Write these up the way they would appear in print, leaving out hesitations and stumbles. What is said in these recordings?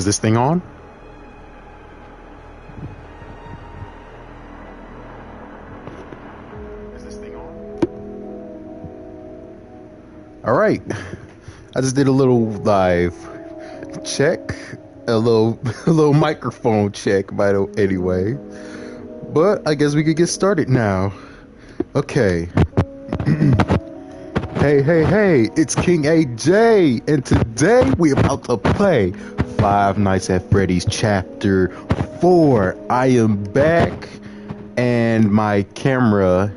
Is this thing on? Is this thing on? All right. I just did a little live check, a little a little microphone check by the anyway. But I guess we could get started now. Okay. Hey, it's King AJ, and today we're about to play Five Nights at Freddy's Chapter 4. I am back, and my camera,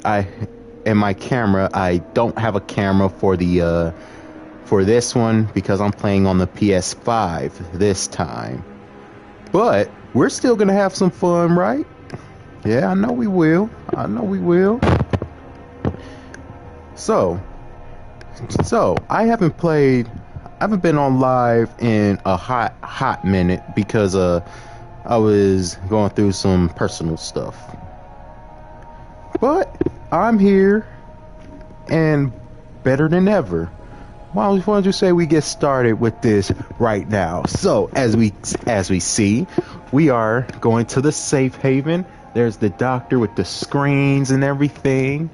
I don't have a camera for the, for this one because I'm playing on the PS5 this time. But we're still gonna have some fun, right? Yeah, I know we will. So I haven't been on live in a hot minute because I was going through some personal stuff. But I'm here and better than ever. Why don't you say we get started with this right now? So as we see, we are going to the safe haven. There's the doctor with the screens and everything.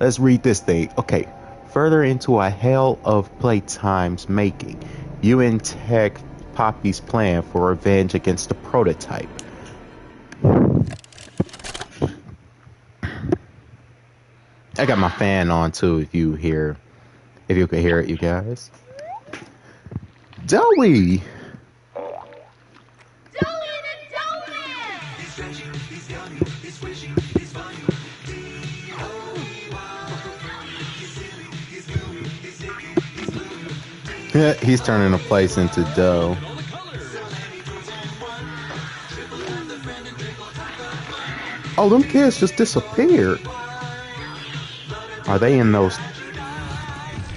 Let's read this thing. Okay. Further into a hell of Playtime's making, you intake Poppy's plan for revenge against the prototype. I got my fan on too, if you can hear it, you guys. Joey! He's turning the place into dough. Oh, them kids just disappeared. Are they in those?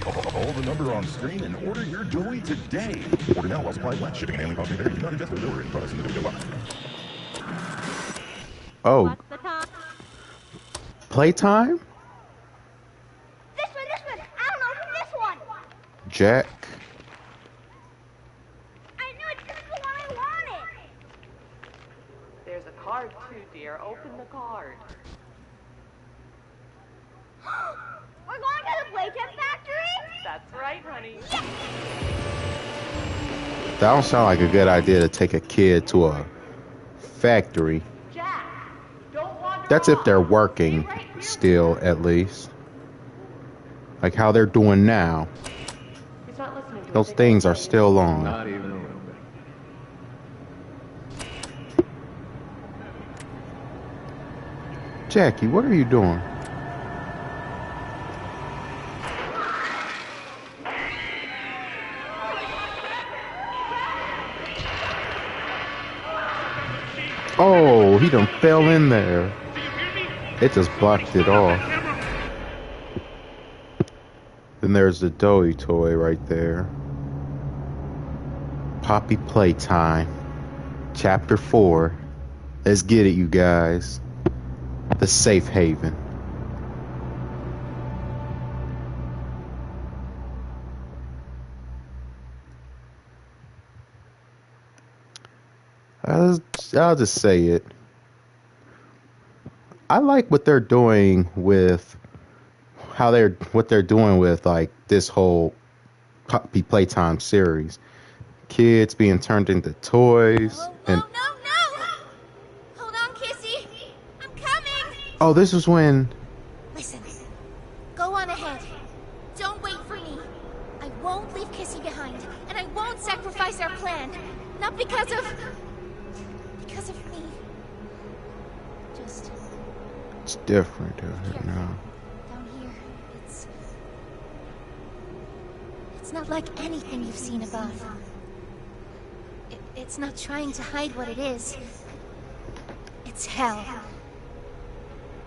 Call the number on screen and order your Joey today. Order now while supplies last. Shipping and handling costs may vary. Do not invest in delivery and products in the video box. Oh. Playtime? This one. I don't know who this one. Jack. I knew it. This is the one I wanted. There's a card too, dear. Open the card. We're going to the Playtime factory? That's right, honey. Yes! That don't sound like a good idea to take a kid to a factory. Jack, don't wander That's if off. they're working Stay right here. still, at least. Like how they're doing now. He's not listening to Those us. things are still on. Not even a little bit. Jackie, what are you doing? Oh, he done fell in there. It just blocked it off. Then there's the doughy toy right there. Poppy Playtime. Chapter 4. Let's get it, you guys. The safe haven. I'll just say it. I like what they're doing with what they're doing with like this whole Poppy Playtime series. Kids being turned into toys and No. Hold on, Kissy. I'm coming. oh, this was when Listen. Go on ahead. Don't wait for me. I won't leave Kissy behind, and I won't sacrifice our plan. Not because of me. Just it's different now. down here. It's not like anything you've seen above. It's not trying to hide what it is. It's hell.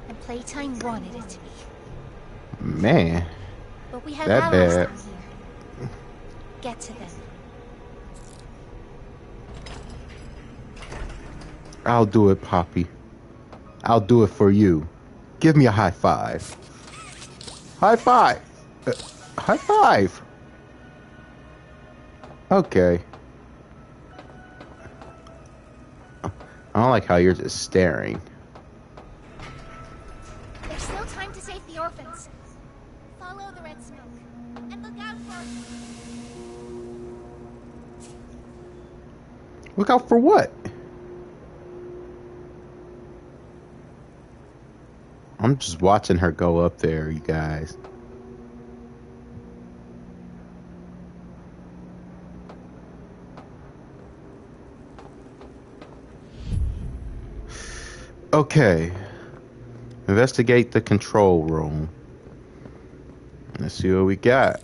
And Playtime wanted it to be. Man, But we have That allies bad. down here. Get to them. I'll do it, Poppy. I'll do it for you. Give me a high five. High five. High five. Okay. I don't like how you're just staring. There's still time to save the orphans. Follow the red smoke. And look out for... Look out for what? I'm just watching her go up there, you guys. Okay. Investigate the control room. Let's see what we got.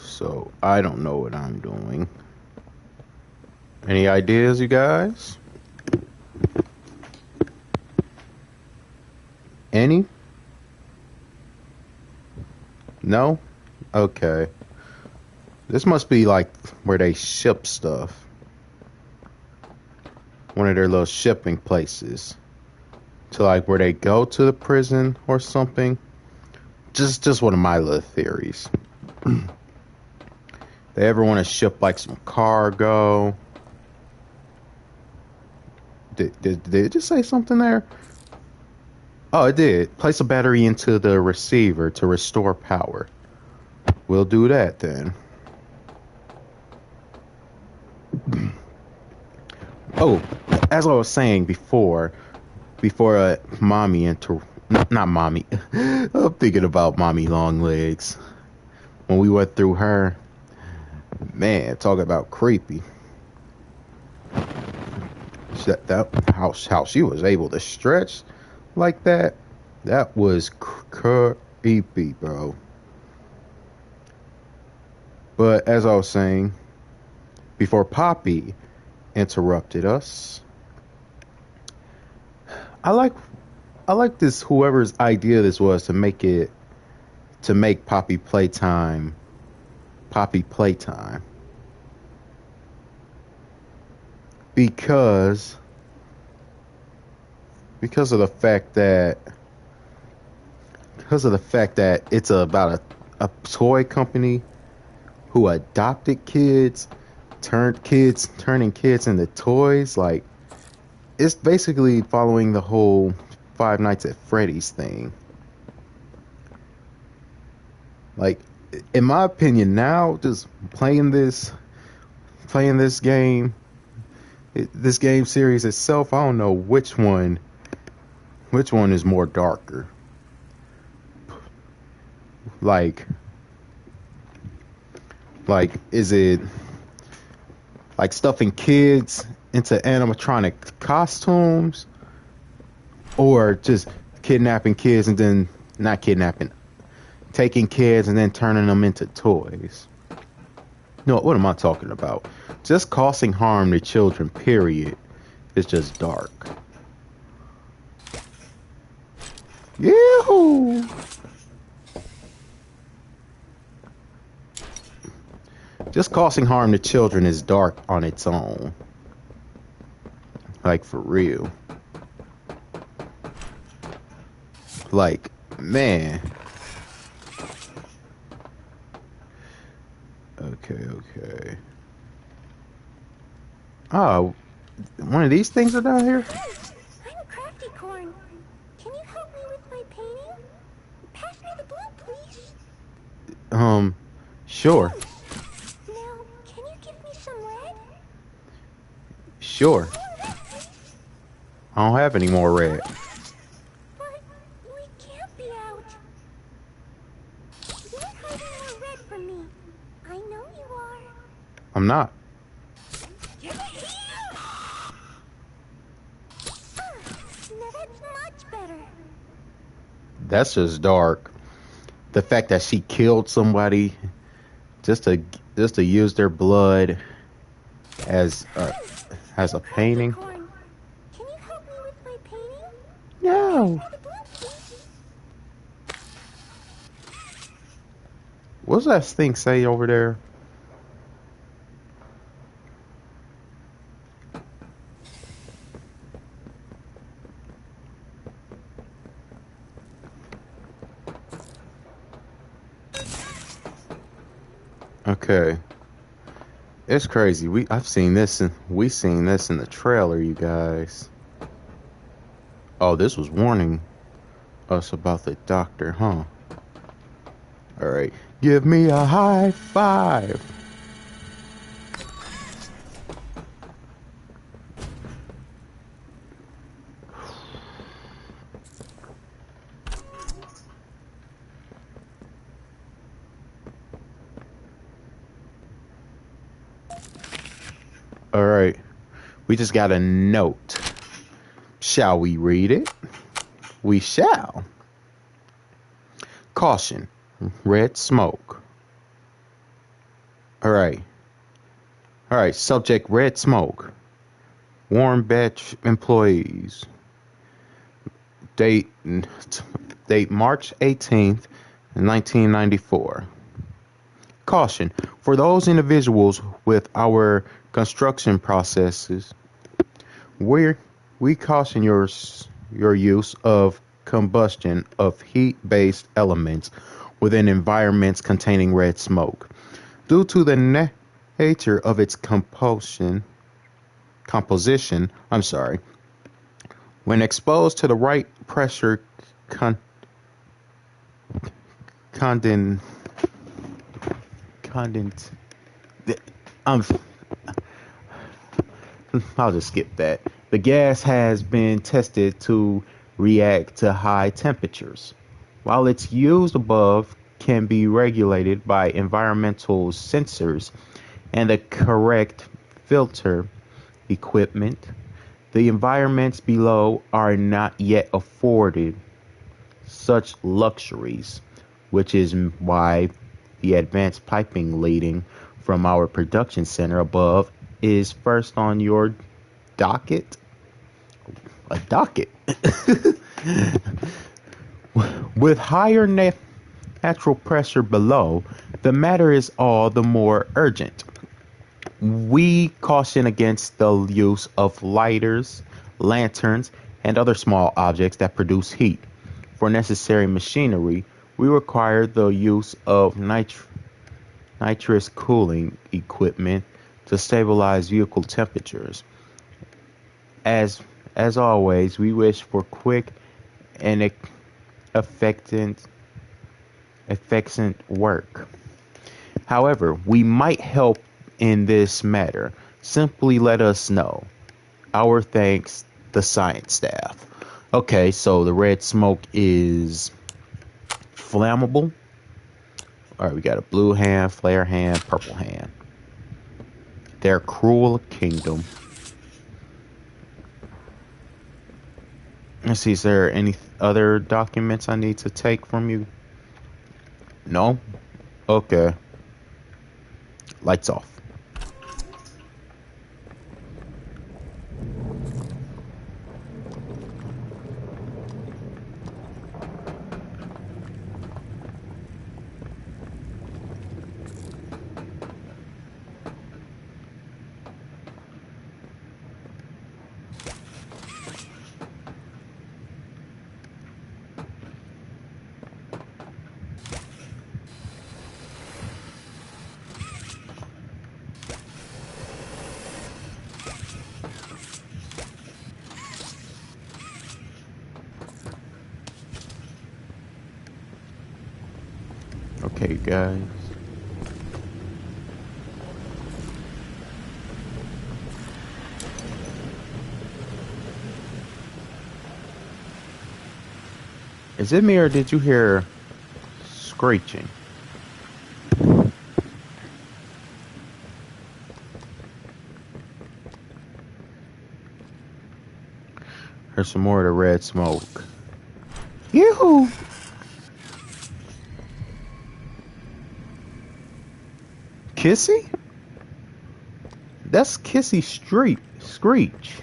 So, I don't know what I'm doing. Any ideas, you guys? Any? No? Okay. This must be like where they ship stuff. One of their little shipping places. To like where they go to the prison or something. Just one of my little theories. They ever want to ship like some cargo? Did it just say something there? Oh, it did. Place a battery into the receiver to restore power. We'll do that then. Oh, as I was saying before mommy not mommy. I'm thinking about mommy long legs. When we went through her, man, talk about creepy. How she was able to stretch like that. That was creepy, bro. But as I was saying, before Poppy interrupted us, I like this whoever's idea this was to make Poppy Playtime because of the fact that it's about a toy company who adopted kids, turning kids into toys. Like, it's basically following the whole Five Nights at Freddy's thing. Like, in my opinion, now just playing this game, this game series itself, I don't know which one is more darker. Like, is it like stuffing kids into animatronic costumes, or just kidnapping kids and then not kidnapping, taking kids and then turning them into toys? No, what am I talking about? Just causing harm to children, period. It's just dark. Yahoo! Just causing harm to children is dark on its own. Like, for real. Like, man. Okay. Oh, one of these things are down here? I'm Crafty Corn. Can you help me with my painting? Pass me the blue, please. Sure. Now, can you give me some red? Sure. I don't have any more red. But we can't be out. You're hiding more red from me. I know you are. I'm not. Now that's much better. That's just dark. The fact that she killed somebody just to just to use their blood as a painting. Unicorn, can you help me with my painting? No. The glue, please. What's that thing say over there? Okay. It's crazy. We seen this in the trailer, you guys. Oh, this was warning us about the doctor, huh? All right. Give me a high five. All right. We just got a note. Shall we read it? We shall. Caution. Red smoke. All right. All right. Subject red smoke. Warm batch employees. Date March 18th, 1994. Caution. For those individuals with our construction processes, we caution your use of combustion of heat-based elements within environments containing red smoke. Due to the nature of its composition, when exposed to the right pressure condensate. I'm I'll just skip that. The gas has been tested to react to high temperatures. While its use above can be regulated by environmental sensors and the correct filter equipment, the environments below are not yet afforded such luxuries, which is why the advanced piping leading from our production center above is first on your docket. A docket. With higher natural pressure below, the matter is all the more urgent. We caution against the use of lighters, lanterns, and other small objects that produce heat. For necessary machinery, we require the use of nitrous cooling equipment to stabilize vehicle temperatures. As as always, we wish for quick and effective work. However, we might help in this matter. Simply let us know. Our thanks, the science staff. Okay, so the red smoke is flammable. All right, we got a blue hand, flare hand, purple hand. Their cruel kingdom. Let's see, is there any other documents I need to take from you? No? Okay. Lights off. Okay, guys. Is it me or did you hear screeching? Here's some more of the red smoke. Yoo-hoo! Kissy? That's Kissy Street Screech.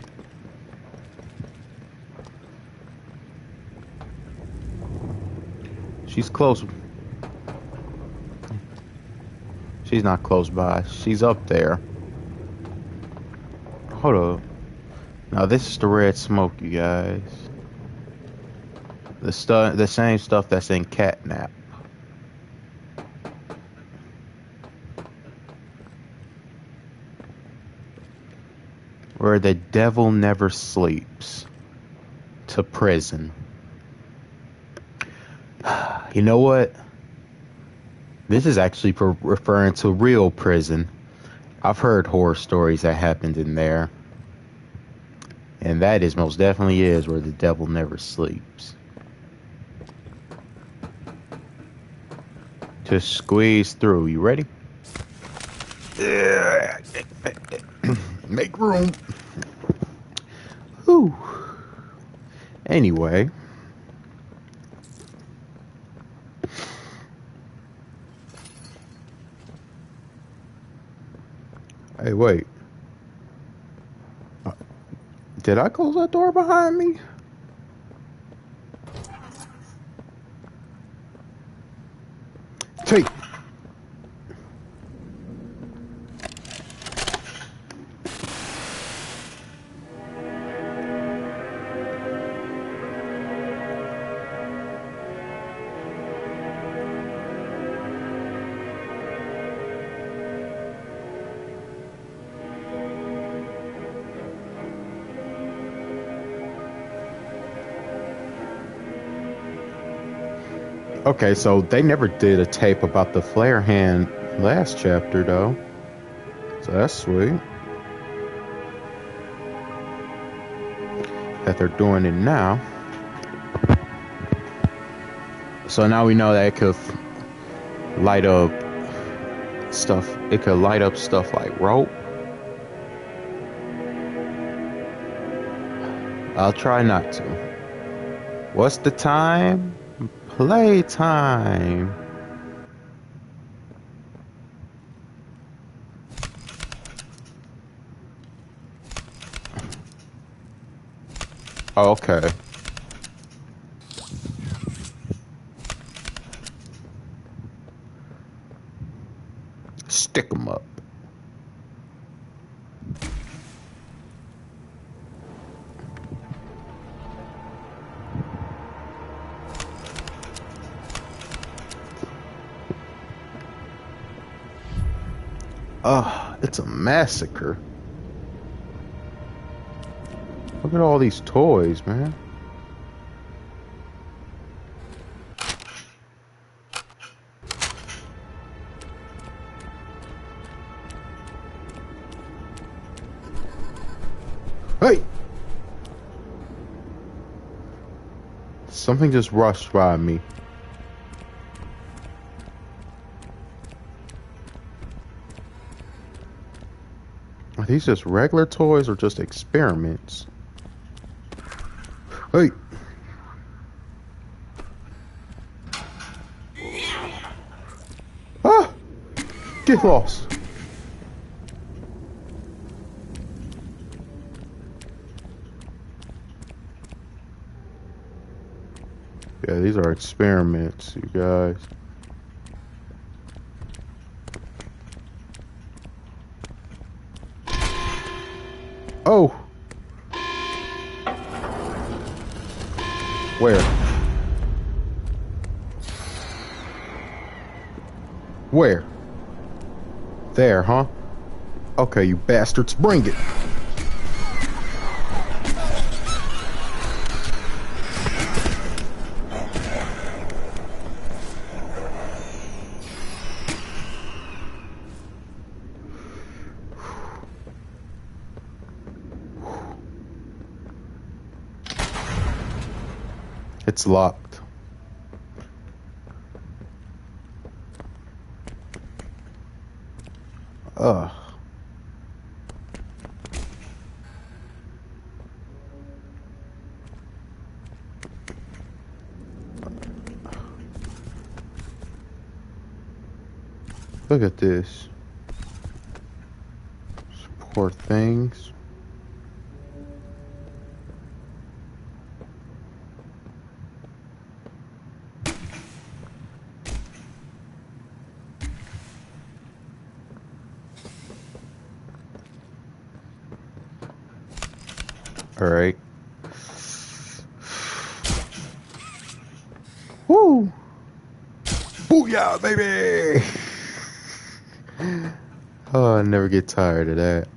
She's close. She's not close by. She's up there. Hold up. Now this is the red smoke, you guys. The same stuff that's in Catnap. Where the devil never sleeps. To prison. You know what? This is actually referring to real prison. I've heard horror stories that happened in there. And that is most definitely is where the devil never sleeps. Just squeeze through. You ready? Make room. Whew. Anyway. Hey, wait. Did I close that door behind me? Take. Okay, so they never did a tape about the flare hand last chapter, though. So that's sweet. That they're doing it now. So now we know that it could light up stuff. It could light up stuff like rope. I'll try not to. What's the time? Playtime. Oh, okay. Stick 'em up. It's a massacre. Look at all these toys, man. Hey! Something just rushed by me. Are these just regular toys or just experiments? Hey! Ah! Get lost! Yeah, these are experiments, you guys. Oh! Where? Where? There, huh? Okay, you bastards, bring it! It's locked. Ugh. Look at this. Poor things. All right. Woo! Booyah, baby! Oh, I never get tired of that.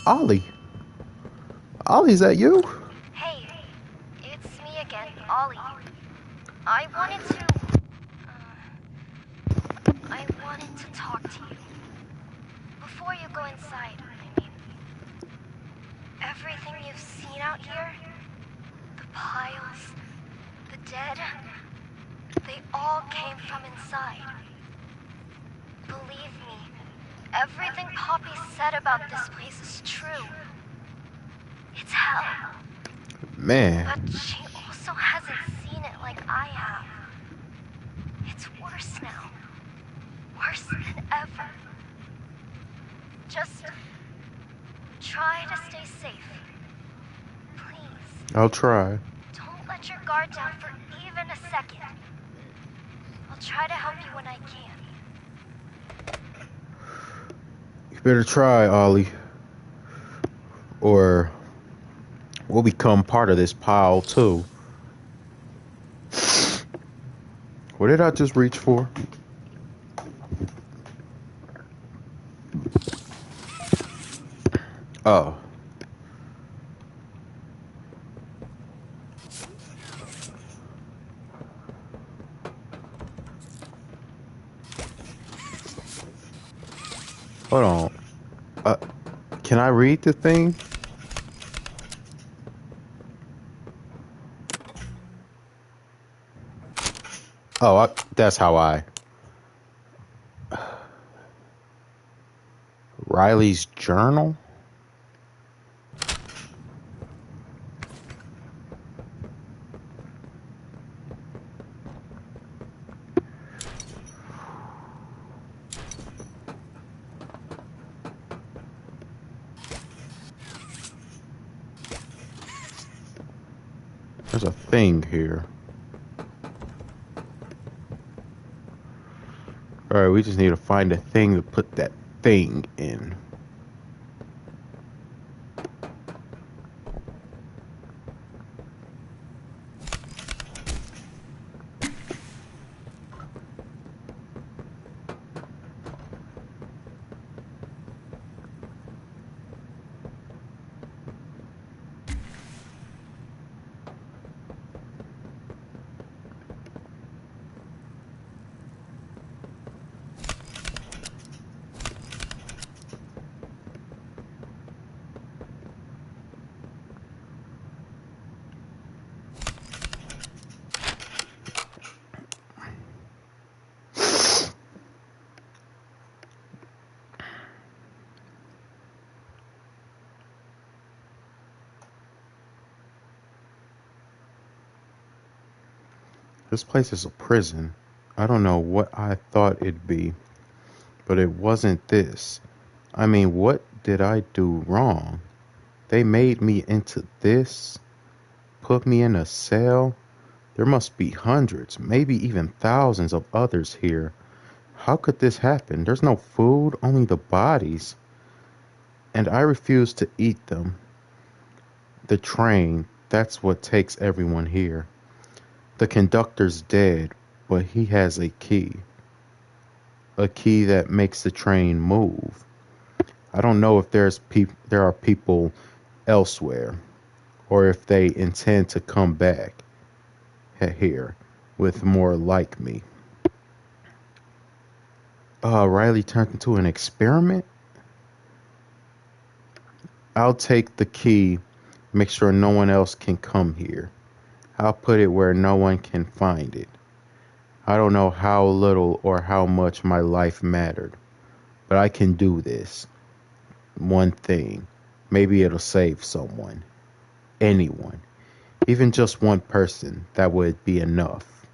Ollie. Ollie, is that you? Hey, it's me again, Ollie. I wanted to... I wanted to talk to you. Before you go inside, I mean. Everything you've seen out here, the piles, the dead, they all came from inside. Believe me, everything Poppy said about this place is true. It's hell. Man. But she also hasn't seen it like I have. It's worse now. Worse than ever. Just try to stay safe. Please. I'll try. Don't let your guard down for even a second. I'll try to help you when I can. You better try, Ollie. Or we'll become part of this pile, too. What did I just reach for? Oh. Hold on. Can I read the thing? Oh, that's how I... Riley's journal? There's a thing here. Alright, we just need to find a thing to put that thing in. This place is a prison. I don't know what I thought it'd be, but it wasn't this. I mean, what did I do wrong? They made me into this? Put me in a cell? There must be hundreds, maybe even thousands of others here. How could this happen? There's no food, only the bodies. And I refuse to eat them. The train, that's what takes everyone here. The conductor's dead, but he has a key. A key that makes the train move. I don't know if there are people elsewhere, or if they intend to come back here with more like me. Riley turned into an experiment? I'll take the key, make sure no one else can come here. I'll put it where no one can find it. I don't know how little or how much my life mattered, but I can do this. One thing. Maybe it'll save someone. Anyone. Even just one person, that would be enough.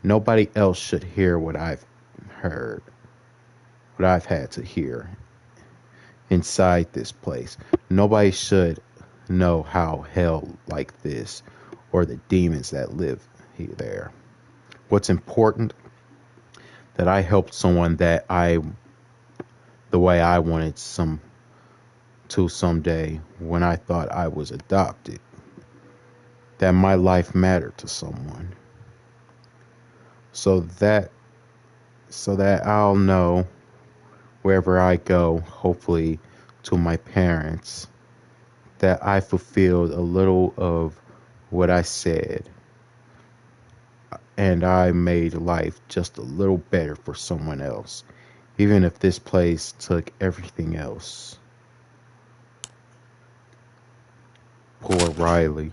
Nobody else should hear what I've heard, what I've had to hear inside this place. Nobody should know how hell like this or the demons that live there. What's important that I helped someone that the way I wanted some to someday when I thought I was adopted. That my life mattered to someone. So that I'll know wherever I go, hopefully to my parents, that I fulfilled a little of what I said, and I made life just a little better for someone else, even if this place took everything else. Poor Riley.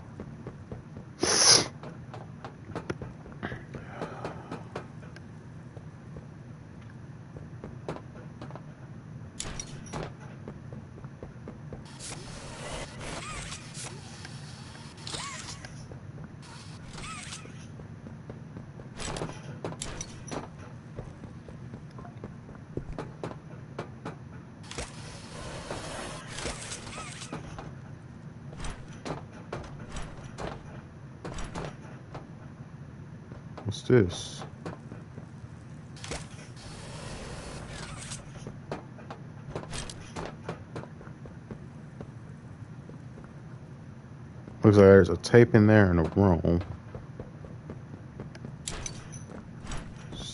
What's this? Looks like there's a tape in there in a room.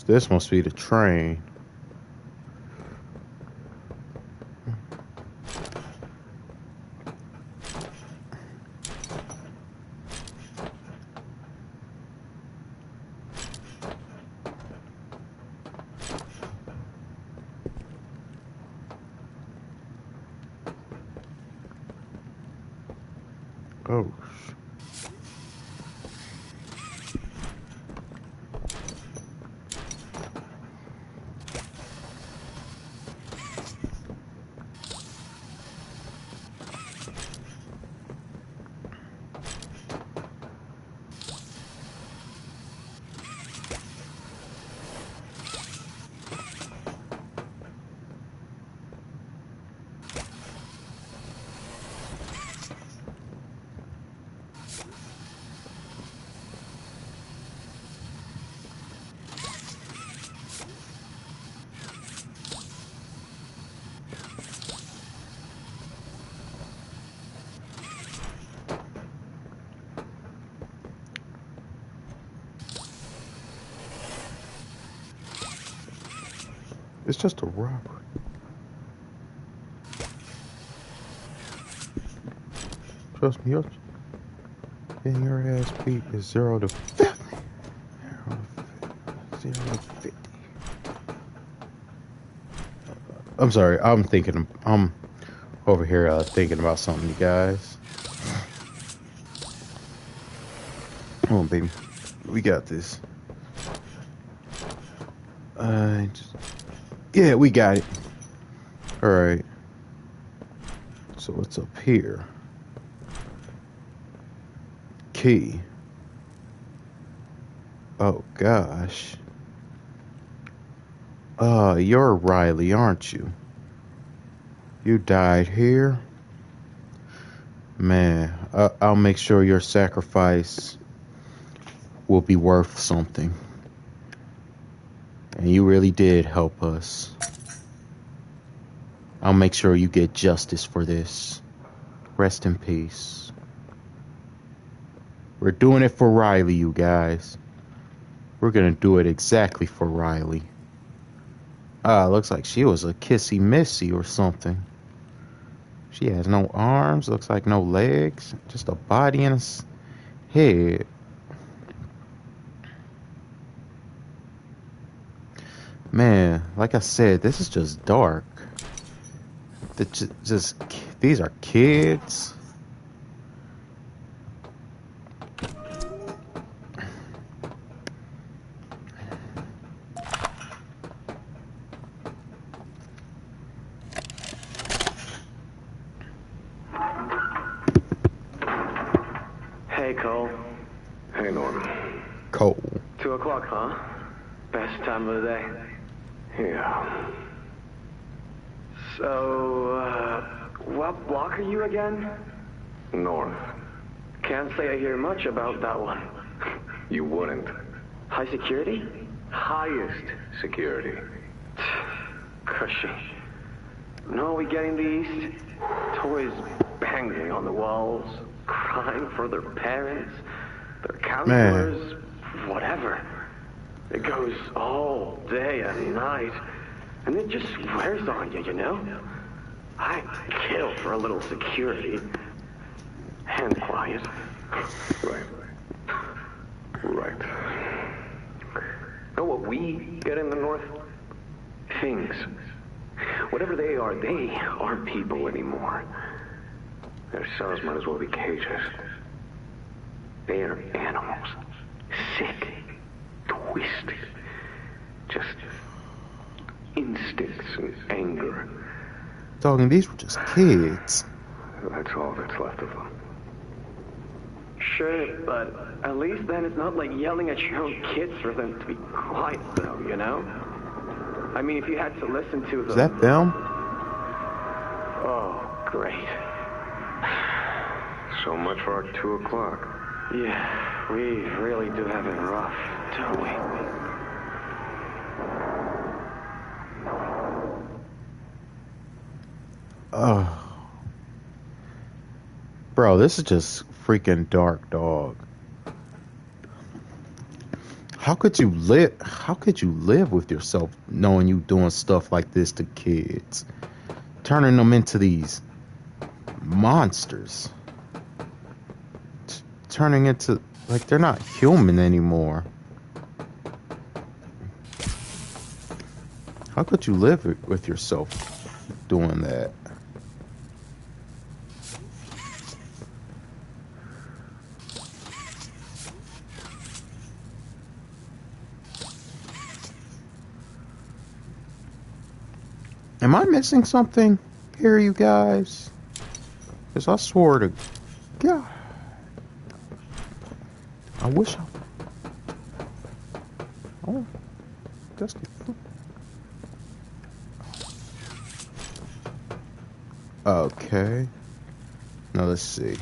This must be the train. Oh, it's just a robbery. Trust me, getting your ass beat is 0 to 50. 0 to 50. I'm sorry, I'm over here thinking about something, you guys. Come on, baby. We got this. Yeah, we got it. Alright. So what's up here? Key. Oh gosh. You're Riley, aren't you? You died here? Man, I'll make sure your sacrifice will be worth something. And you really did help us. I'll make sure you get justice for this. Rest in peace. We're doing it for Riley, you guys. We're gonna do it exactly for Riley. Looks like she was a kissy missy or something. She has no arms, looks like no legs, just a body and a head. Man, like I said, this is just dark. These are kids. Hey, Cole. o'clock, huh? Best time of the day. Yeah. So, what block are you again? North. Can't say I hear much about that one. You wouldn't. High security? Highest security. Cushy. No, we get in the east. Toys banging on the walls, crying for their parents, their counselors, whatever. It goes all day and night, and it just wears on you, you know? I'd kill for a little security. And quiet. Right. Right. Know what we get in the north? Things. Whatever they aren't people anymore. Their cells might as well be cages. They are animals. Sick. Twisted. Just instincts and anger. Talking, these were just kids. That's all that's left of them. Sure, but at least then it's not like yelling at your own kids for them to be quiet, though, you know? I mean, if you had to listen to them... Is that them? Oh, great. So much for our 2 o'clock. Yeah, we really do have it rough, don't we? Oh. Bro, this is just freaking dark, dog. How could you live with yourself knowing you doing stuff like this to kids? Turning them into these monsters. Turning into, like, they're not human anymore. How could you live with yourself doing that? Am I missing something here, you guys? Because I swore to God. I wish I... Oh, that's good. Okay. Now let's see.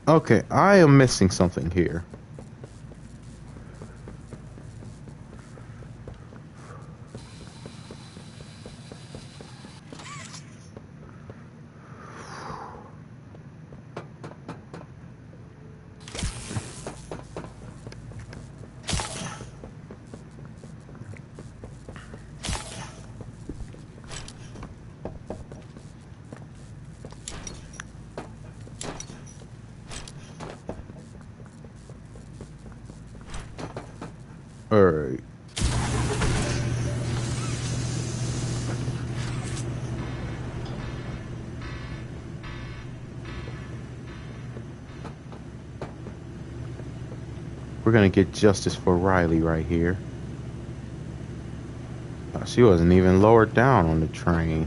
Okay, I am missing something here. Alright. We're gonna get justice for Riley right here. She wasn't even lowered down on the train.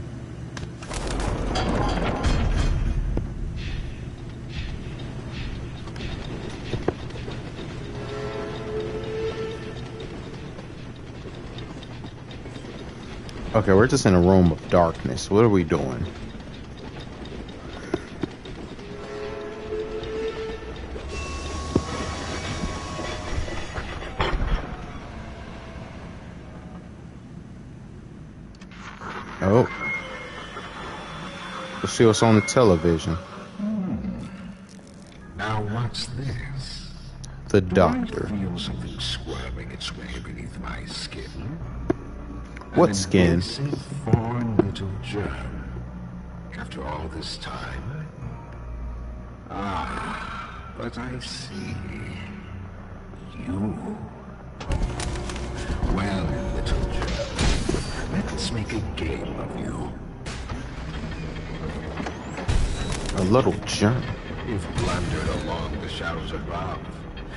Okay, we're just in a room of darkness. What are we doing? Oh. Let's see what's on the television. Now what's this? The doctor. I feel something squirming its way beneath my skin. What An skin? invasive foreign little germ. After all this time. Ah, but I see. You. Well, little germ, let's make a game of you. A little germ. You've blundered along the shadows above,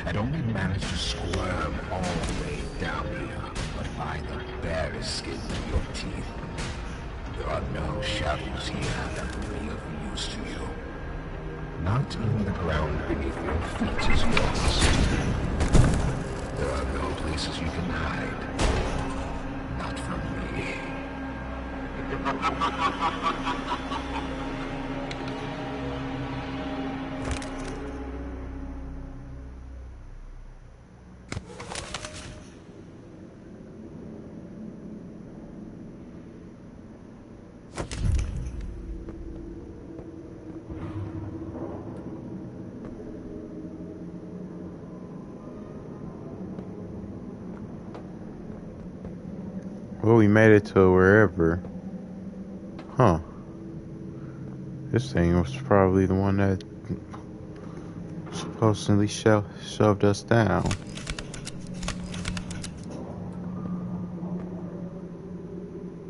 and only managed to squirm all the way down here, but by the barest skin of your teeth. There are no shadows here that will be of use to you. Not even the ground beneath your feet is yours. There are no places you can hide. Not from me. Well, we made it to wherever. Huh. This thing was probably the one that supposedly shoved us down.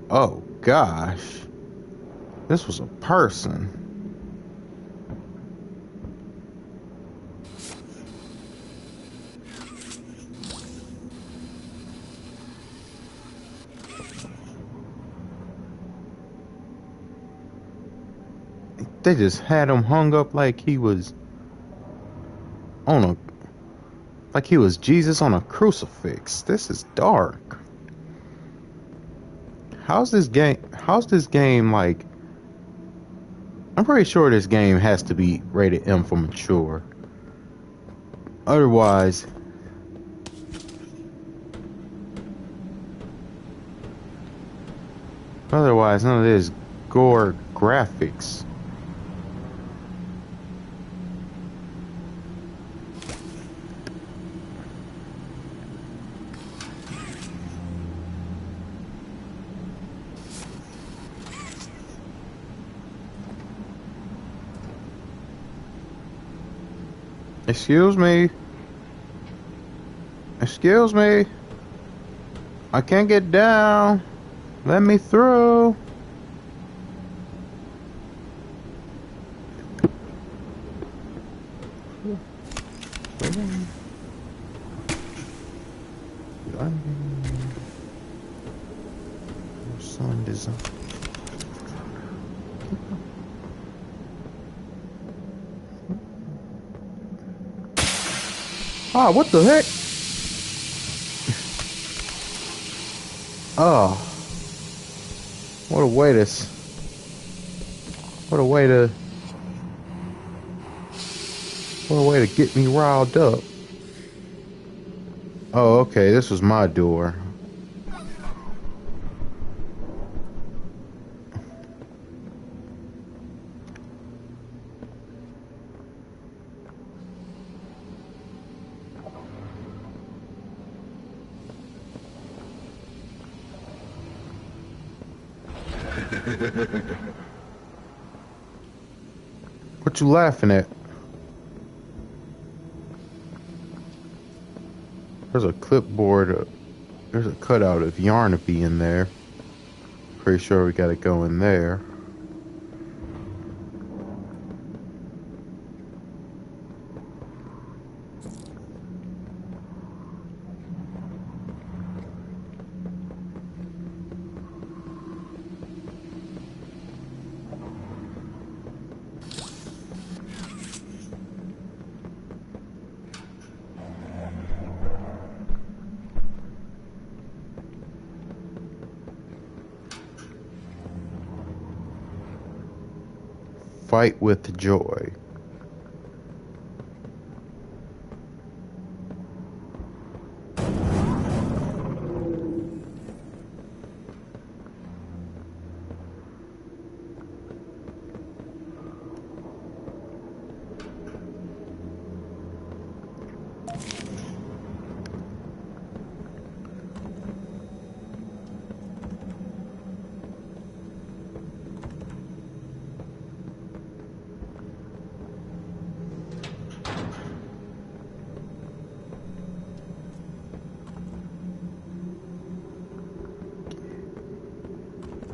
Oh, gosh. This was a person. They just had him hung up like he was on a, like he was Jesus on a crucifix. This is dark. How's this game like? I'm pretty sure this game has to be rated M for mature. Otherwise, none of this gore graphics. Excuse me. Excuse me. I can't get down. Let me through. Sun design. Ah, what the heck? Oh, what a way to get me riled up. Oh, okay, this was my door. What you laughing at? There's a clipboard. There's a cutout of Yarnaby in there. Pretty sure we gotta go in there. Fight with joy.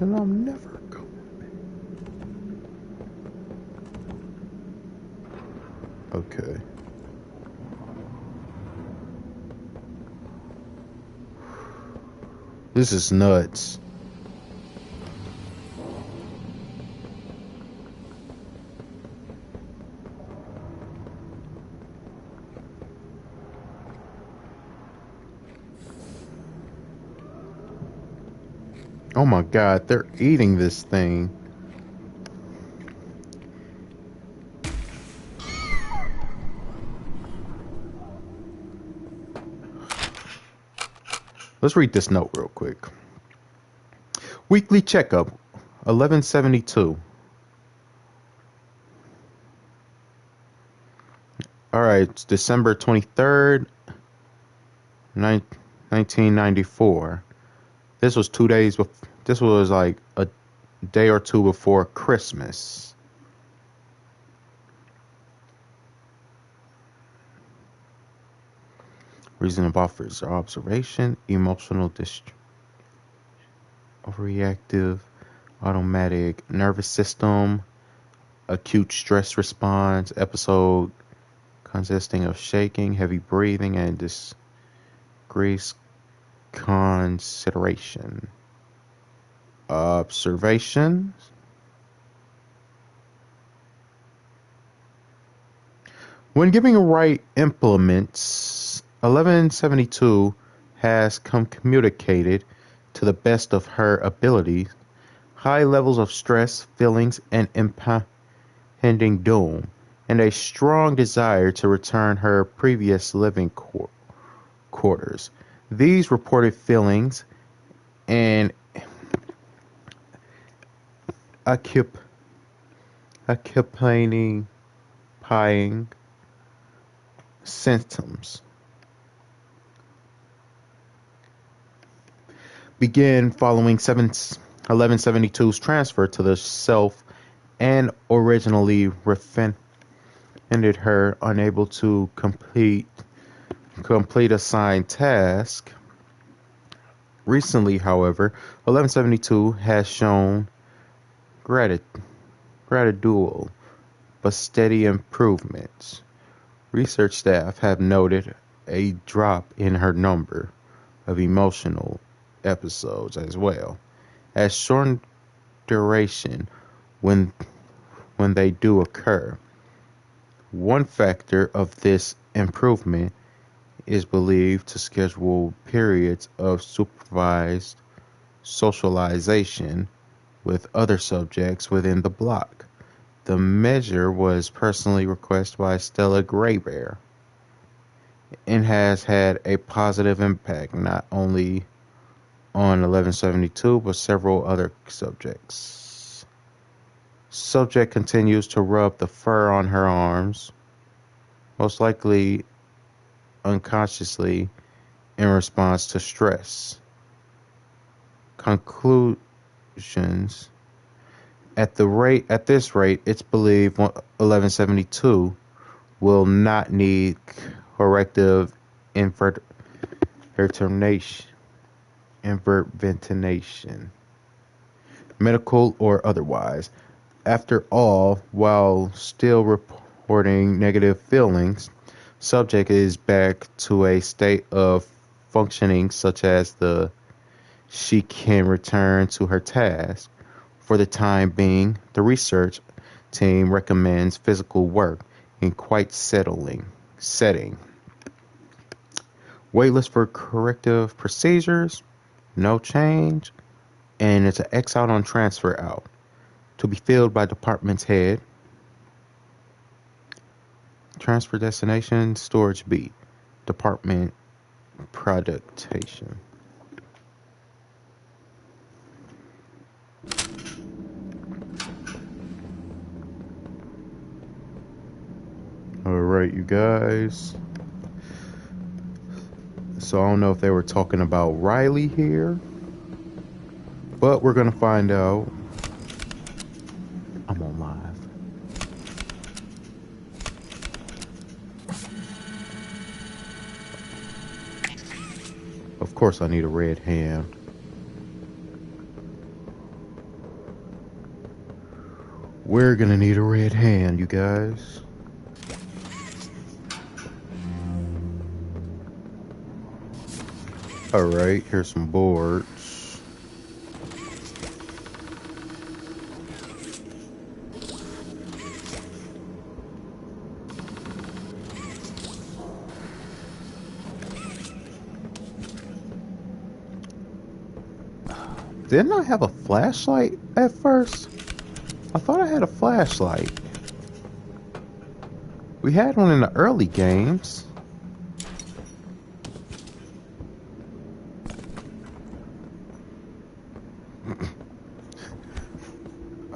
And I'm never going back. Okay. This is nuts. Oh my god, they're eating this thing. Let's read this note real quick. Weekly checkup, 1172. All right, it's December 23rd, 1994. This was 2 days before, this was like a day or two before Christmas. Reason of offers are observation, emotional distress, overreactive, automatic nervous system, acute stress response, episode consisting of shaking, heavy breathing, and disgrace consideration. Observations. When giving right implements, 1172 has communicated to the best of her ability high levels of stress, feelings, and impending doom, and a strong desire to return her previous living quarters. These reported feelings and accompanying symptoms begin following 1172's transfer to the self and originally rendered her unable to complete assigned task. Recently, however, 1172 has shown gradual but steady improvements. Research staff have noted a drop in her number of emotional episodes as well as short duration when they do occur. One factor of this improvement is believed to schedule periods of supervised socialization with other subjects within the block. The measure was personally requested by Stella Graybear and has had a positive impact not only on 1172 but several other subjects. Subject continues to rub the fur on her arms, most likely unconsciously in response to stress. Conclusions. At this rate, it's believed 1172 will not need corrective intervention, medical or otherwise. After all, while still reporting negative feelings, subject is back to a state of functioning such as she can return to her task. For the time being, the research team recommends physical work in quite setting. Waitlist for corrective procedures, no change, and it's an X out on transfer out. To be filled by department's head. Transfer destination, storage B. Department productation. Alright, you guys. So I don't know if they were talking about Riley here, but we're gonna find out. I'm on live. Of course I need a red hand. We're gonna need a red hand, you guys. Alright, here's some boards. Didn't I have a flashlight at first? I thought I had a flashlight. We had one in the early games.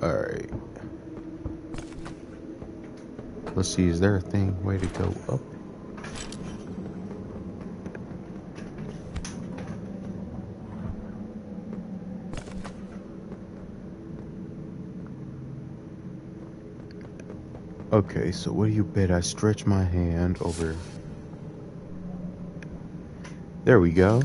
Alright. Let's see, is there a way to go up? Okay, so what do you bet I stretch my hand over? There we go.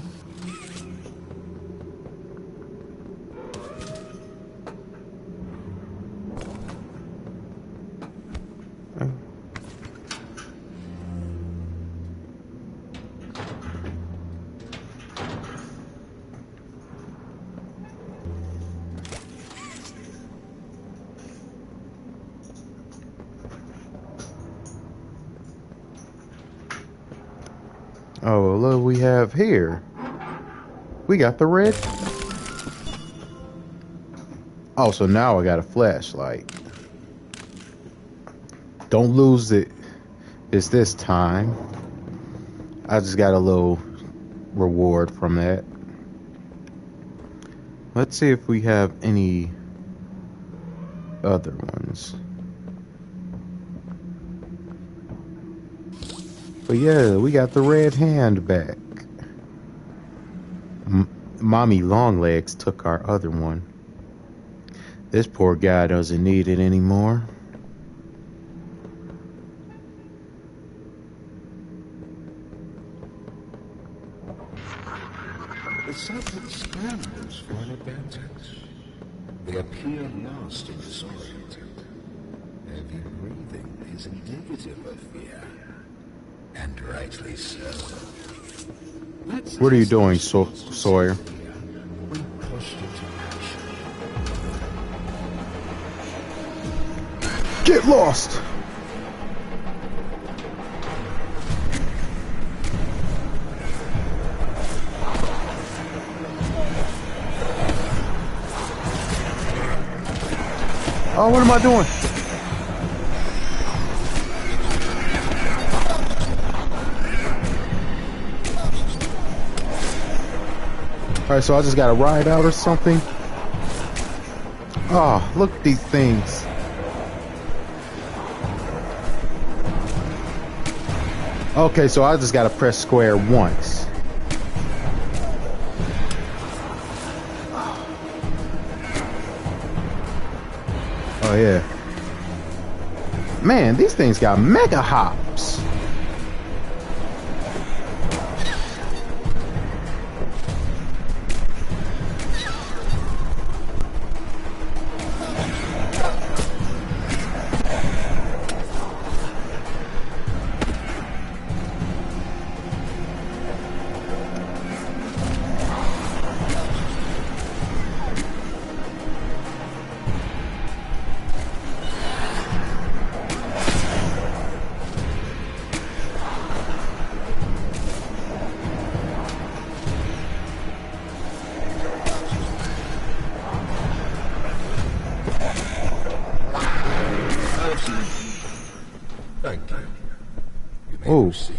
Oh, well, look, we have here. We got the red. Oh, so now I got a flashlight. Don't lose it. It's this time. I just got a little reward from that. Let's see if we have any other ones. But yeah, we got the red hand back. Mommy Longlegs took our other one. This poor guy doesn't need it anymore. The subject scrambles for an advantage. They appear lost and disoriented. Heavy breathing is indicative of fear. And rightly so. What are you doing, Sawyer? We pushed into action. Get lost! Oh, what am I doing? Alright, so I just gotta ride out or something. Oh, look at these things. Okay, so I just gotta press square once. Oh yeah. Man, these things got mega hops. Thank you. You may Oh. proceed.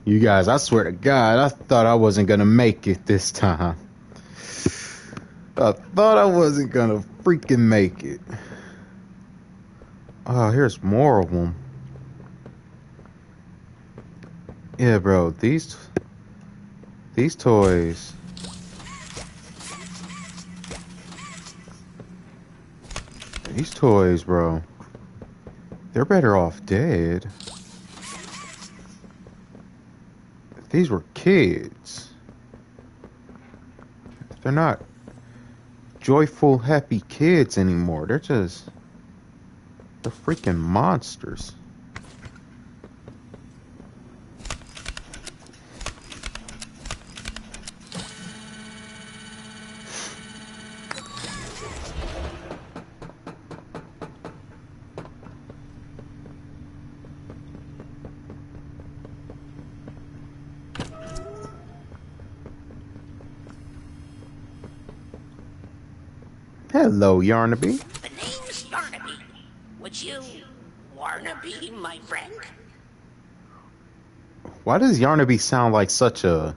You guys, I swear to God, I thought I wasn't gonna make it this time. I thought I wasn't gonna freaking make it. Oh, here's more of them. Yeah, bro, these toys. These toys, bro. They're better off dead. These were kids. They're not joyful, happy kids anymore. They're freaking monsters. Hello, Yarnaby. The name's Yarnaby. Would you wanna be my friend? Why does Yarnaby sound like such a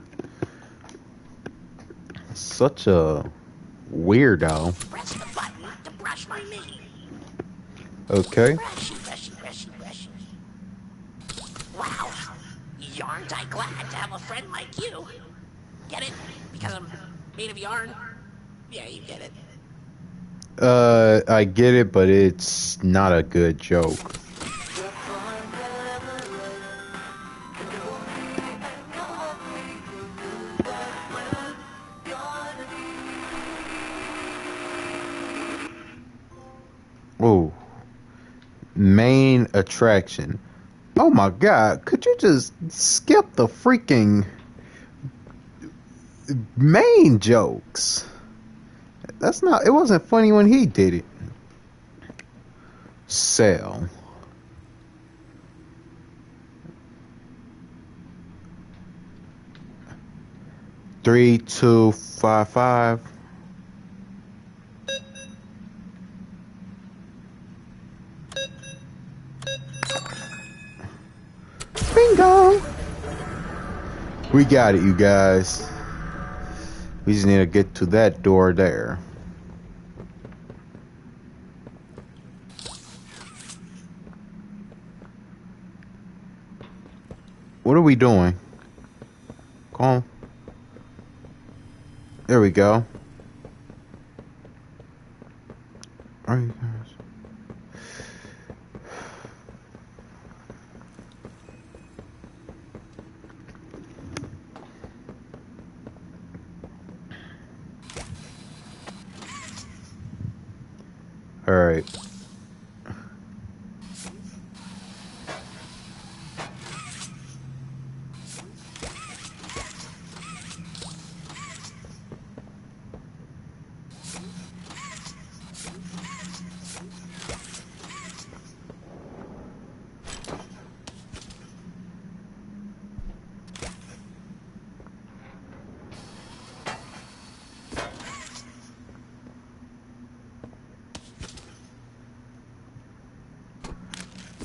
weirdo? Press the button to brush my knee. Okay. Brushy, brushy, brushy, brushy. Wow. Yarn't I glad to have a friend like you. Get it? Because I'm made of yarn? Yeah, you get it. I get it, but it's not a good joke. Oh, main attraction. Oh my god, could you just skip the freaking main jokes? It wasn't funny when he did it. Sell. Three, 2, 5, 5. Bingo! We got it, you guys. We just need to get to that door there. What are we doing? Calm. There we go. Are you guys? All right.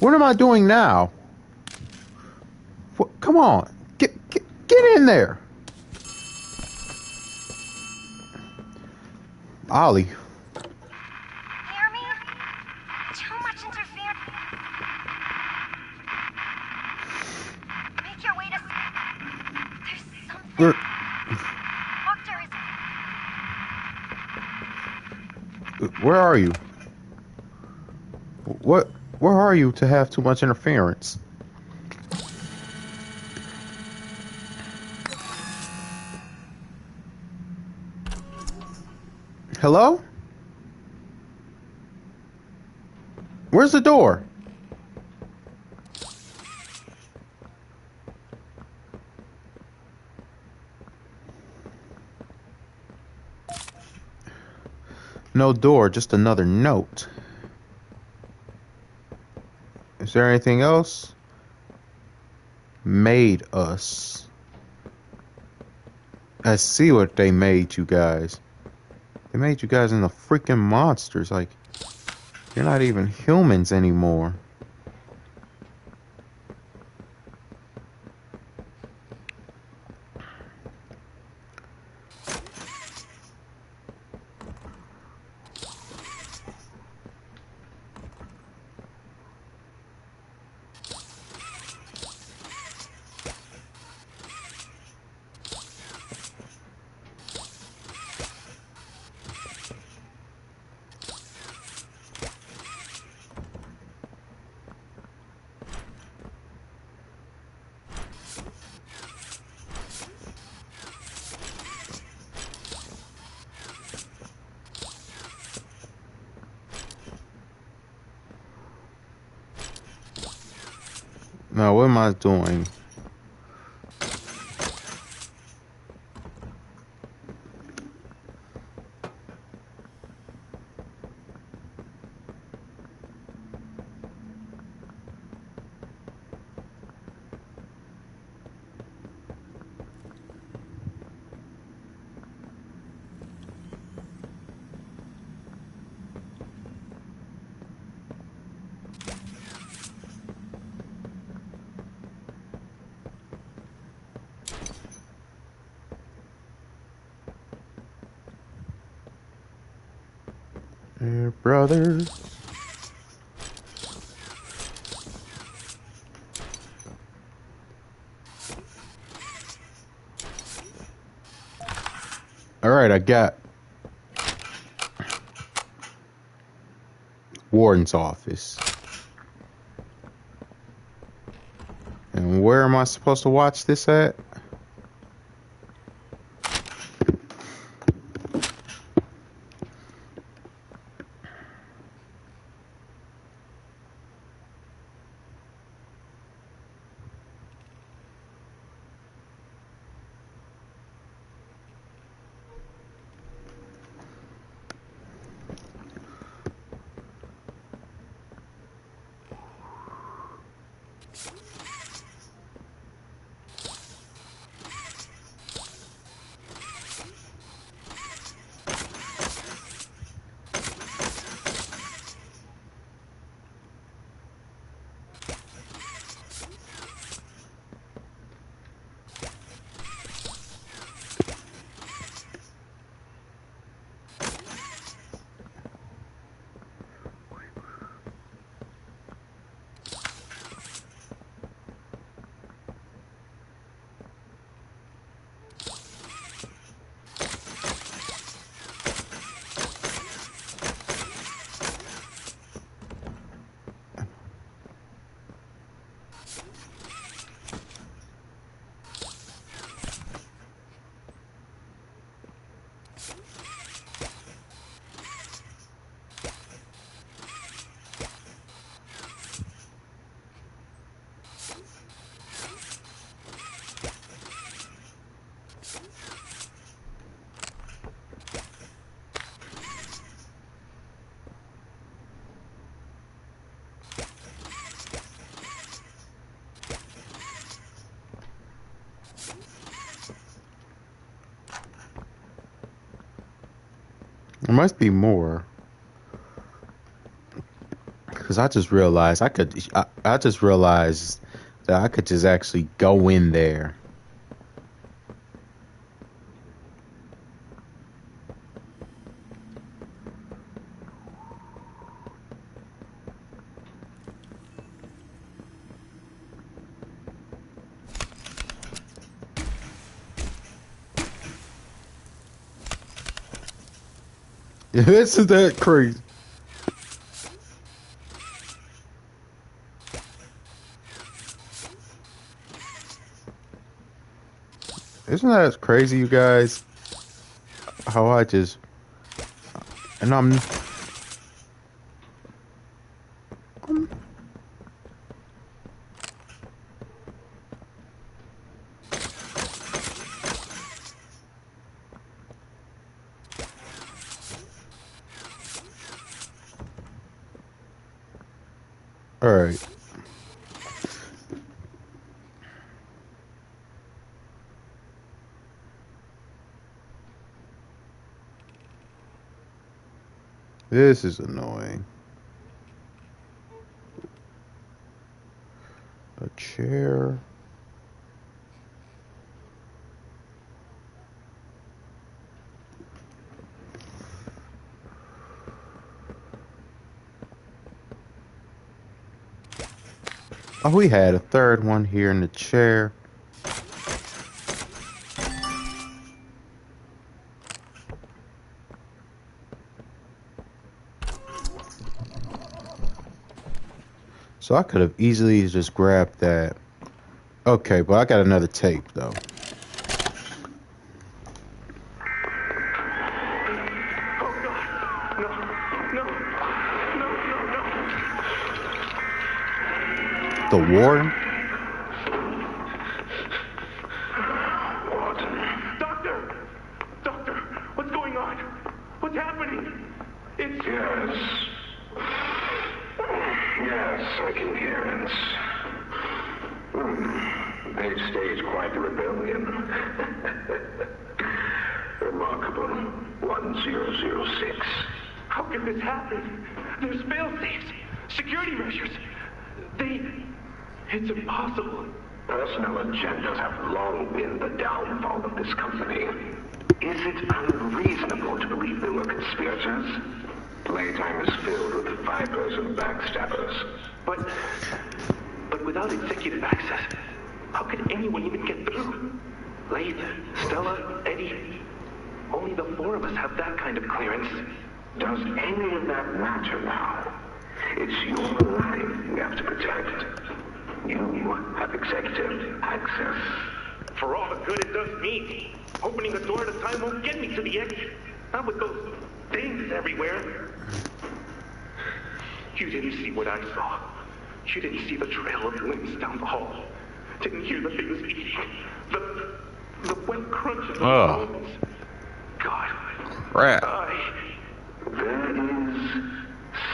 What am I doing now? What, come on, get in there, Ollie. Hear me? Too much interference. Make your way to. There's something. Where Doctor is. where are you? Where are you to have too much interference? Hello? Where's the door? No door, just another note. Is there anything else? Made us. I see what they made you guys. They made you guys into freaking monsters. Like, you're not even humans anymore. Now, what am I doing? there, brother. Alright, I got Warden's office. And where am I supposed to watch this at? There must be more. Because I just realized I just realized that I could just actually go in there. Isn't that crazy? Isn't that crazy, you guys? How I just... And I'm... Alright. This is annoying. A chair. Oh, we had a third one here in the chair. So I could have easily just grabbed that. Okay, but I got another tape though. The warden? Doctor! Doctor! What's going on? What's happening? It's... Yes, I can hear it. They've staged quite the rebellion. Remarkable. 1006. How could this happen? There's fail-safes, security measures. It's impossible. Personal agendas have long been the downfall of this company. Is it unreasonable to believe they were conspirators? Playtime is filled with vipers and backstabbers. But without executive access, how could anyone even get through? Lathe, Stella, Eddie. Only the four of us have that kind of clearance. Does any of that matter now? It's your life you have to protect. You have executive access. For all the good it does me, opening a door at a time won't get me to the exit. Not with those things everywhere. You didn't see what I saw. You didn't see the trail of limbs down the hall. Didn't hear the things eating. The wet crunch of the bones. God. Crap. There is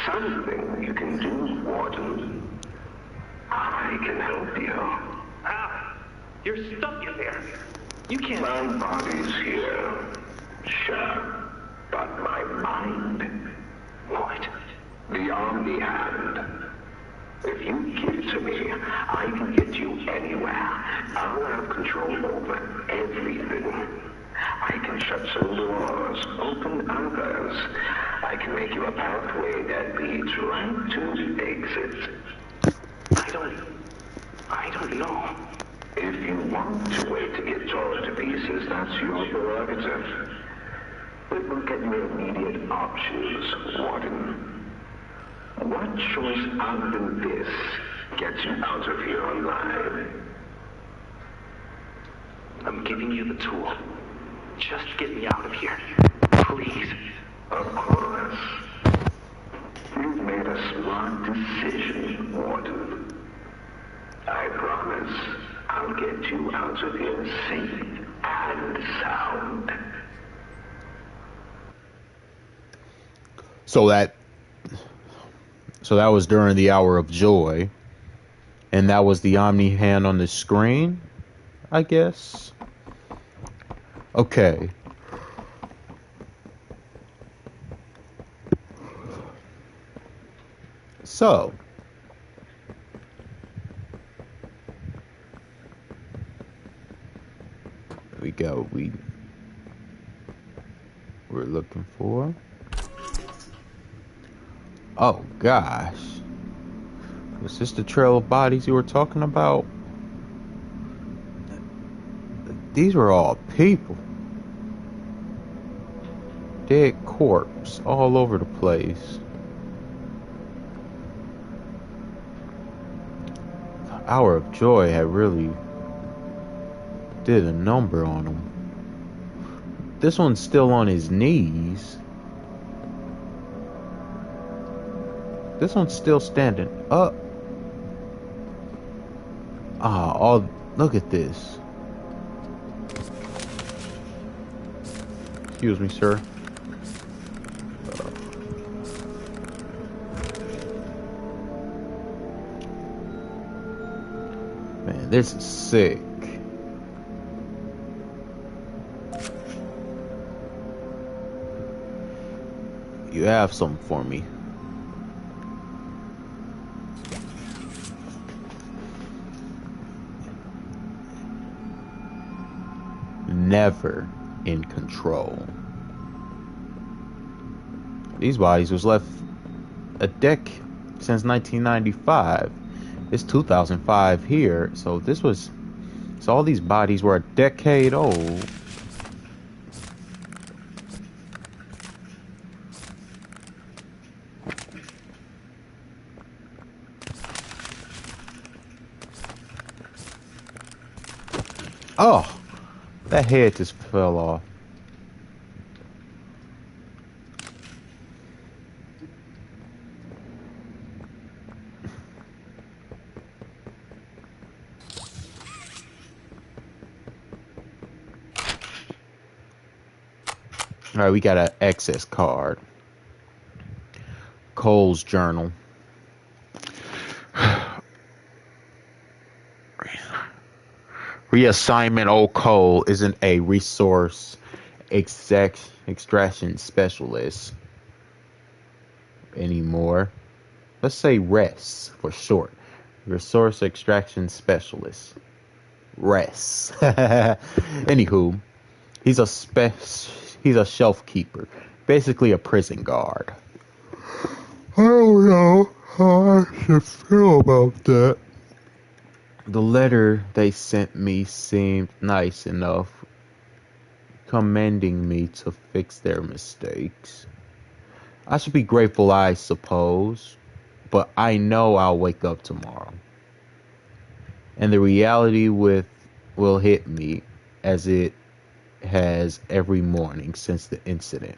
something you can do, Warden. I can help you. How? You're stuck in there. You can't... My body's here. Sure. But my mind... What? The Omni Hand. If you give it to me, I can get you anywhere. I'll have control over everything. I can shut some doors, open others. I can make you a pathway that leads right to the exit. I don't know. If you want to wait to get torn to pieces, that's your prerogative. But look at your immediate options, Warden. What choice other than this gets you out of here alive? I'm giving you the tool. Just get me out of here. Please. Of course. You've made a smart decision, Warden. I promise I'll get you out of here safe and sound. So that was during the hour of joy. And that was the Omni hand on the screen, I guess. Okay. So. There we go. We're looking for. Oh gosh. Was this the trail of bodies you were talking about? These were all people. Dead corpse all over the place. The hour of joy had really did a number on him. This one's still on his knees. This one's still standing up. Look at this. Excuse me, sir. Man, this is sick. You have something for me. Never in control. These bodies was left a deck since 1995. It's 2005 here, so all these bodies were a decade old. Oh, that head just fell off. Alright, we got an access card. Cole's journal. Reassignment Old Cole isn't a resource extraction specialist anymore. Let's say RES for short. Resource extraction specialist. RES. Anywho, he's a shelf keeper. Basically a prison guard. I don't know how I should feel about that. The letter they sent me seemed nice enough, commending me to fix their mistakes. I should be grateful, I suppose, but I know I'll wake up tomorrow, and the reality will hit me as it has every morning since the incident.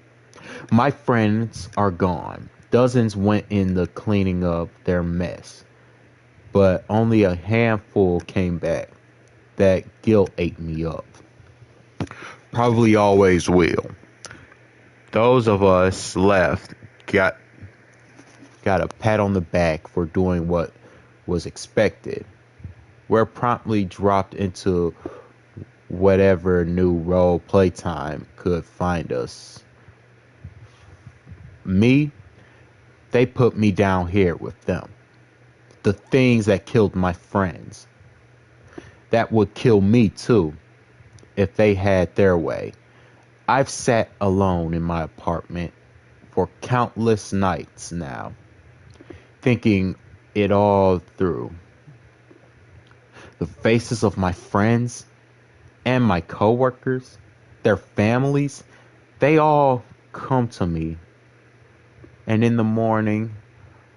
My friends are gone. Dozens went into cleaning up their mess, but only a handful came back. That guilt ate me up. Probably always will. Those of us left got a pat on the back for doing what was expected. We're promptly dropped into whatever new role Playtime could find us. Me, they put me down here with them. The things that killed my friends. That would kill me too, if they had their way. I've sat alone in my apartment for countless nights now, thinking it all through. The faces of my friends and my coworkers, their families, they all come to me. And in the morning,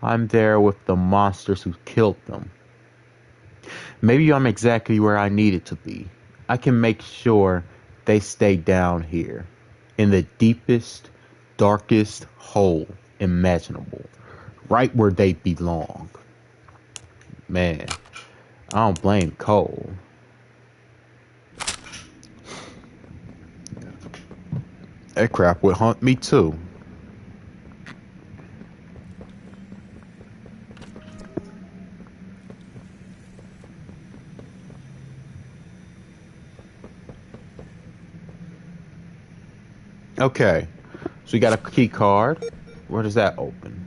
I'm there with the monsters who killed them. Maybe I'm exactly where I needed to be. I can make sure they stay down here, in the deepest, darkest hole imaginable, right where they belong. Man, I don't blame Cole. That crap would haunt me too. Okay, so we got a key card. Where does that open?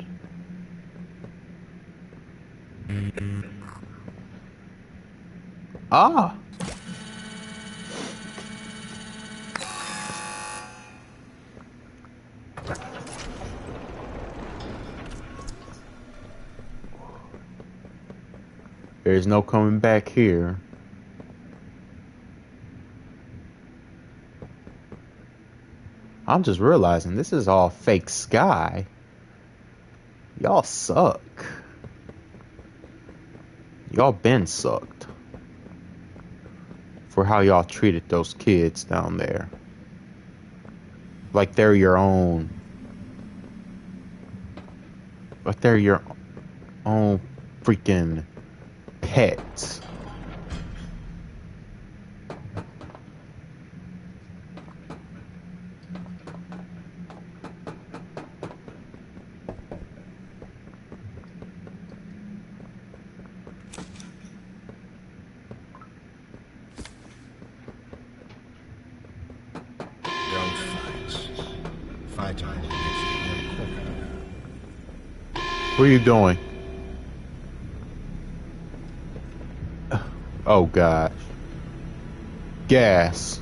Ah! There's no coming back here. I'm just realizing this is all fake sky. Y'all suck. Y'all been sucked for how y'all treated those kids down there. Like they're your own. Like they're your own freaking pets. What are you doing? Oh gosh. Gas.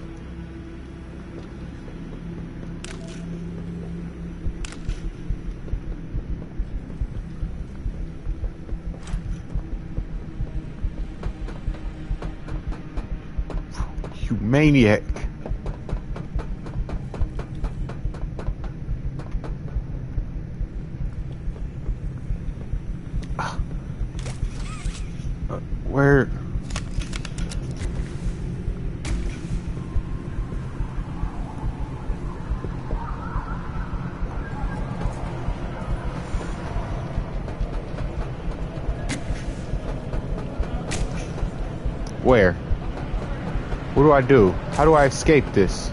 You maniac. Where? Where? What do I do? How do I escape this?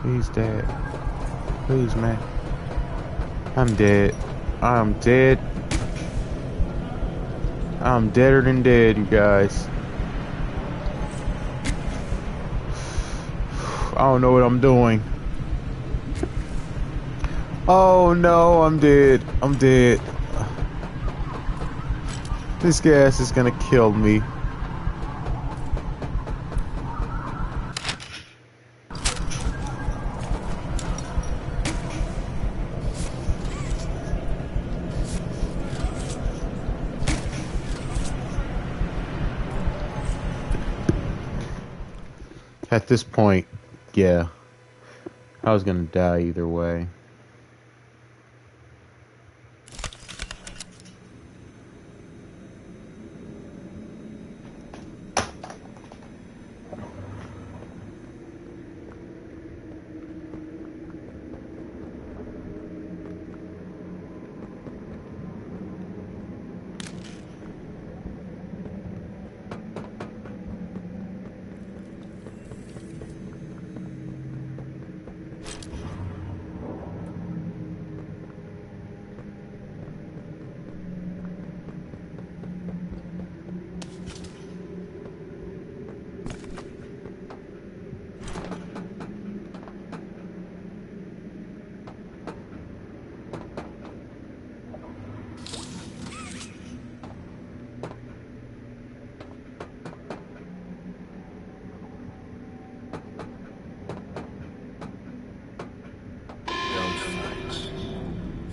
Please, Dad. Please, man. I'm dead. I'm dead. I'm deader than dead, you guys. I don't know what I'm doing. Oh no, I'm dead. I'm dead. This gas is gonna kill me. At this point, yeah, I was gonna die either way.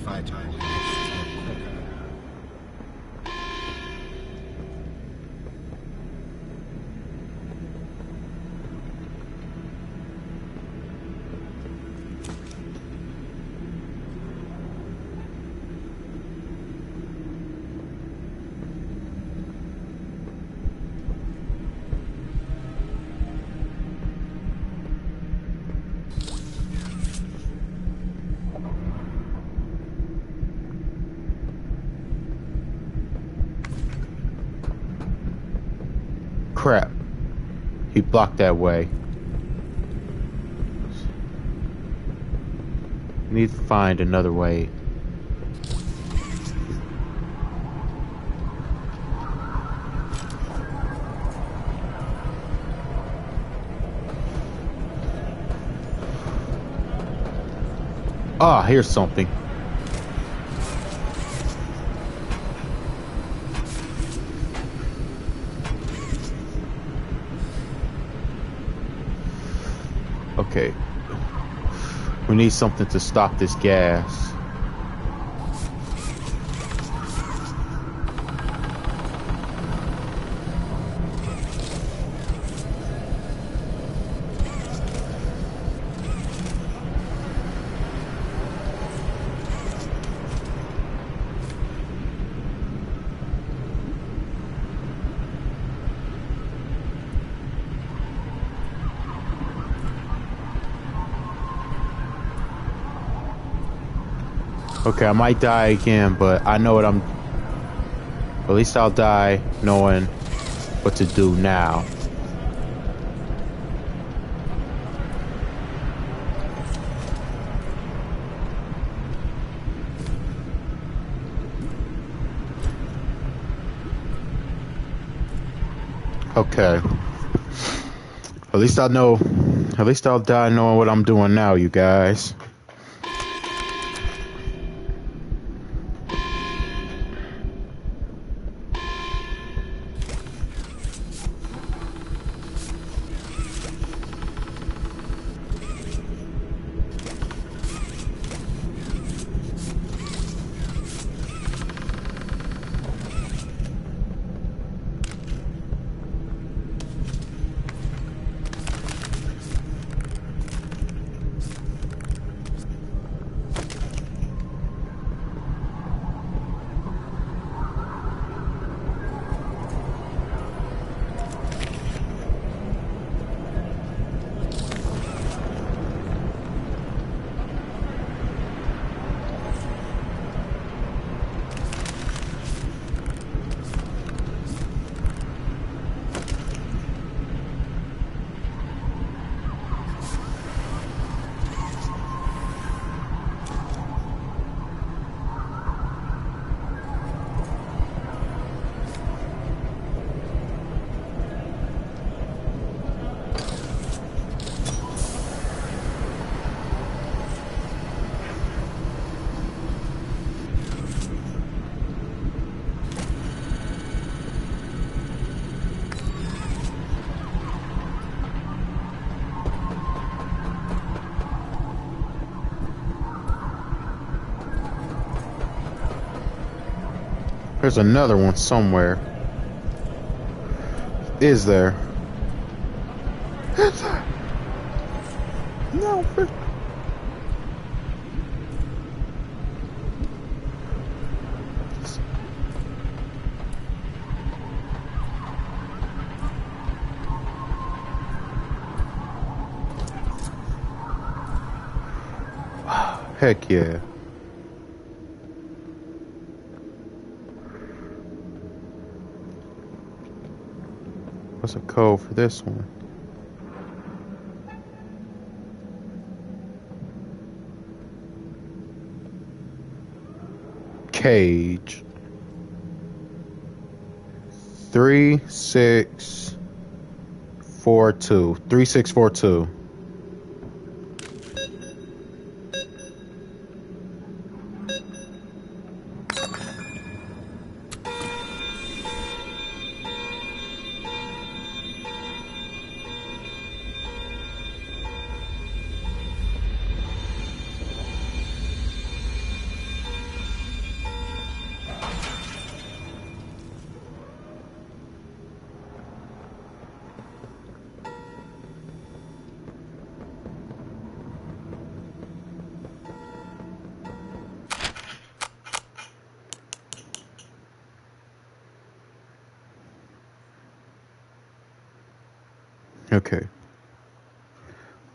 Playtime is quicker. Crap. He blocked that way. Need to find another way. Ah, here's something. Okay. We need something to stop this gas. Okay, I might die again, but I know what I'm... At least I'll die knowing what to do now. Okay. At least I know... At least I'll die knowing what I'm doing now, you guys. There's another one somewhere. Is there? Is there? No. Heck yeah. What's the code for this one? Cage. 3642. 3642. Okay.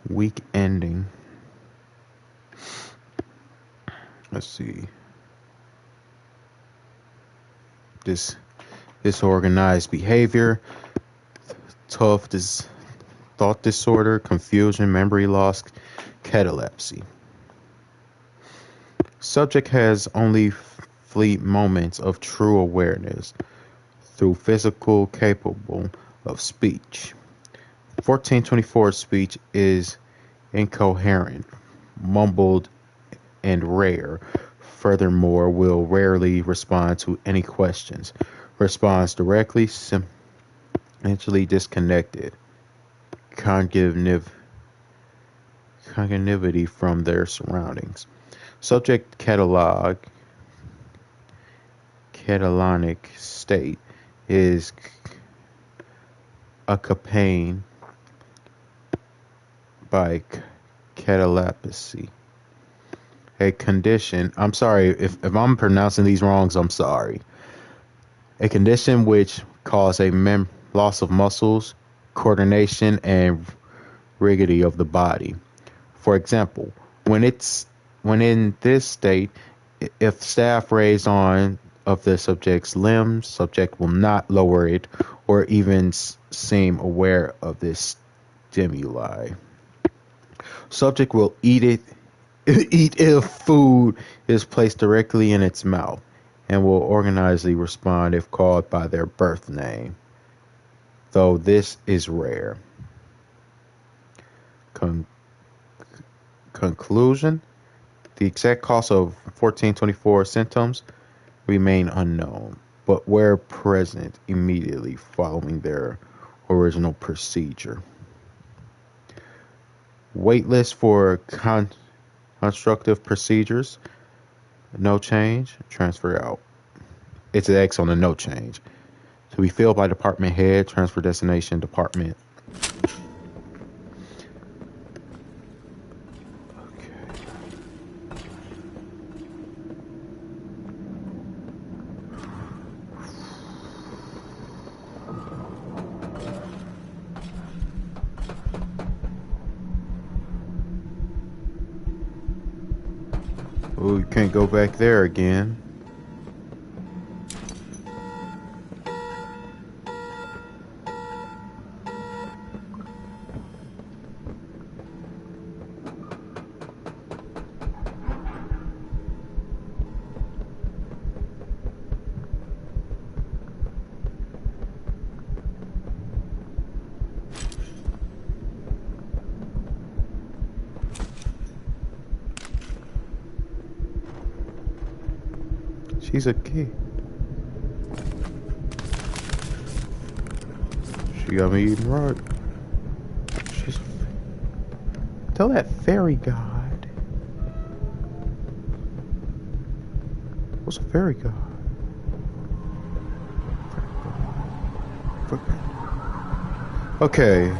Week ending. Let's see. Disorganized behavior, thought disorder, confusion, memory loss, catalepsy. Subject has only fleet moments of true awareness through physical capable of speech. 1424 speech is incoherent, mumbled, and rare. Furthermore, will rarely respond to any questions. Responds directly, essentially disconnected. Cognitivity from their surroundings. Subject catalonic state is accompanied by catalepsy. A condition, I'm sorry if I'm pronouncing these wrongs, I'm sorry. A condition which causes a loss of muscles, coordination, and rigidity of the body. For example, when in this state, if staff raise on of the subject's limbs, subject will not lower it or even seem aware of this stimuli. Subject will eat if food is placed directly in its mouth, and will organically respond if called by their birth name, though this is rare. Conclusion: the exact cause of 1424 symptoms remain unknown, but were present immediately following their original procedure. Waitlist for constructive procedures. No change. Transfer out. It's an X on the no change. To be filled by department head. Transfer destination department. Oh, you can't go back there again. She's a kid. She got me eating right. She's. Tell that fairy god. What's a fairy god? Okay.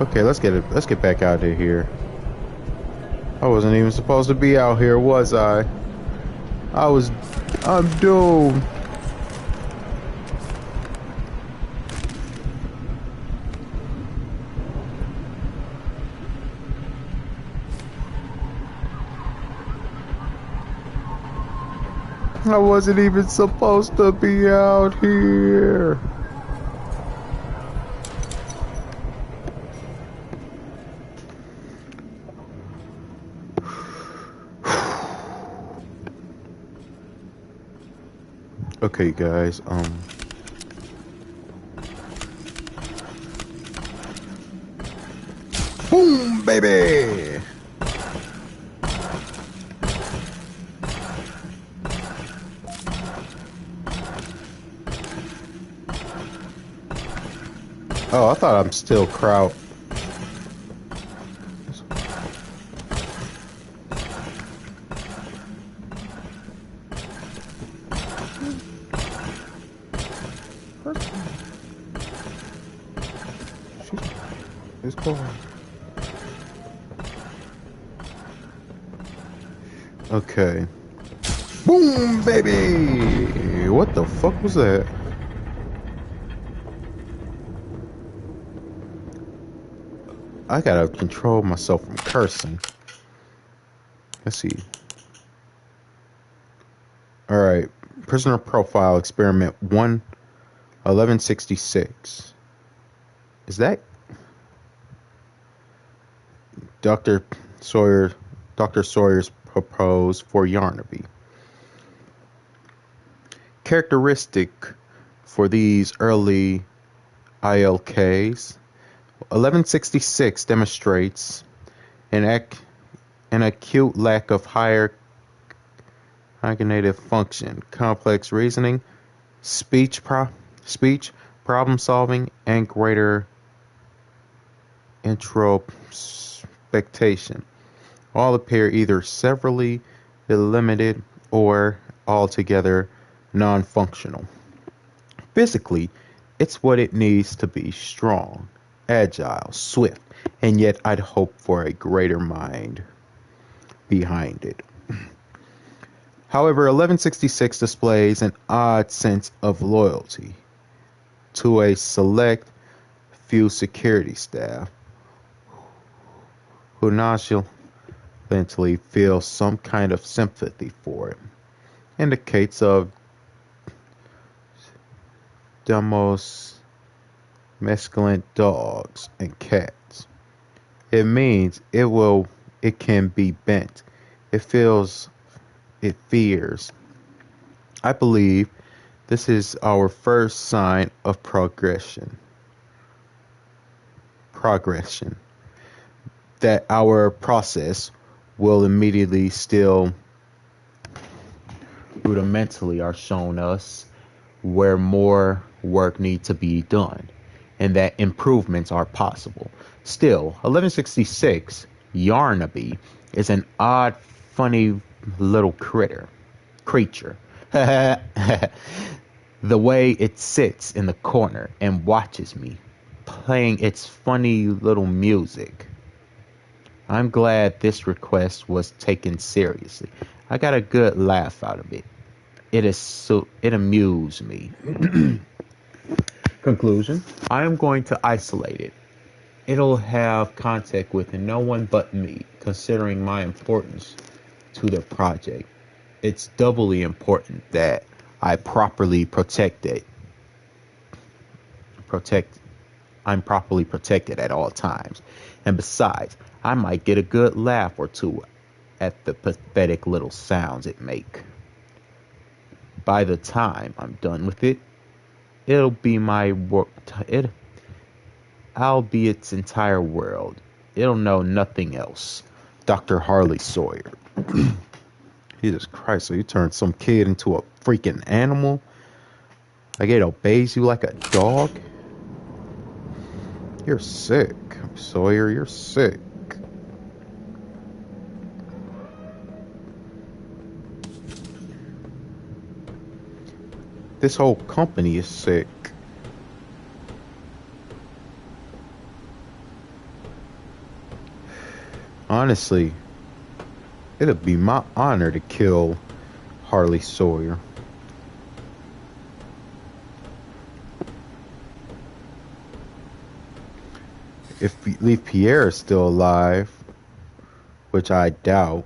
Okay, let's get back out of here. I wasn't even supposed to be out here, was I? I'm doomed. I wasn't even supposed to be out here. Okay, guys, boom, baby! Oh, I thought I'm still Kraut. It's cool. Okay. Boom, baby! What the fuck was that? I gotta control myself from cursing. Let's see. Alright. Prisoner Profile Experiment 1166. Is that Dr. Sawyer's proposed for Yarnaby? Characteristic for these early ILKs. 1166 demonstrates an acute lack of higher cognitive function, complex reasoning, speech, problem solving, and greater introspection. All appear either severely limited or altogether non-functional. Physically, it's what it needs to be: strong, agile, swift, and yet I'd hope for a greater mind behind it. However, 1166 displays an odd sense of loyalty to a select few security staff who nonchalantly feel some kind of sympathy for it. Indicates of domestic dogs and cats. It means it can be bent. It fears. I believe this is our first sign of progression. That our process will immediately still rudimentally are shown us where more work needs to be done and that improvements are possible. Still, 1166 Yarnaby is an odd, funny little creature. The way it sits in the corner and watches me, playing its funny little music. I'm glad this request was taken seriously. I got a good laugh out of it. It amused me. Conclusion: I am going to isolate it. It'll have contact with no one but me, considering my importance to the project. It's doubly important that I properly protect it. I'm properly protected at all times. And besides, I might get a good laugh or two at the pathetic little sounds it make. By the time I'm done with it, it'll be my work. I'll be its entire world. It'll know nothing else. Dr. Harley Sawyer. Jesus Christ, so you turned some kid into a freaking animal? Like it obeys you like a dog? You're sick, Sawyer, you're sick. This whole company is sick. Honestly, it'd be my honor to kill Harley Sawyer. If we leave Pierre still alive, which I doubt,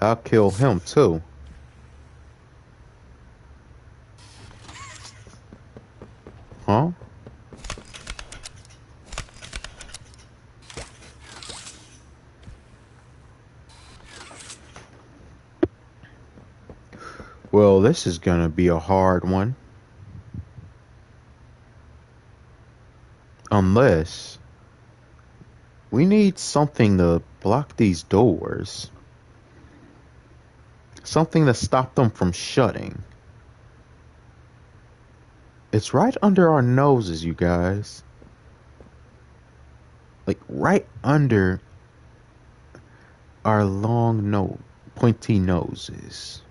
I'll kill him too. Huh? Well, this is gonna be a hard one. Unless we need something to block these doors. Something to stop them from shutting. It's right under our noses, you guys. Like right under our long nose, pointy noses.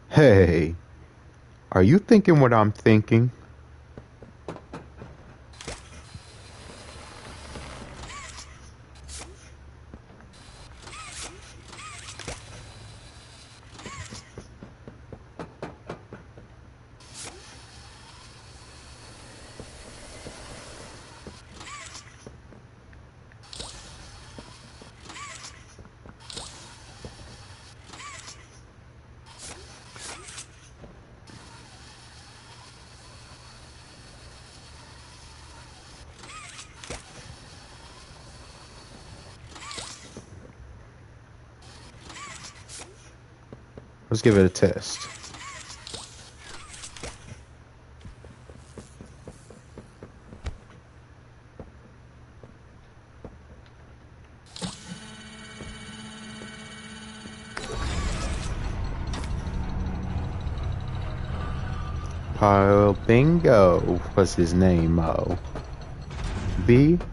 Hey, are you thinking what I'm thinking? Let's give it a test. Pile Bingo was his name, Bingo.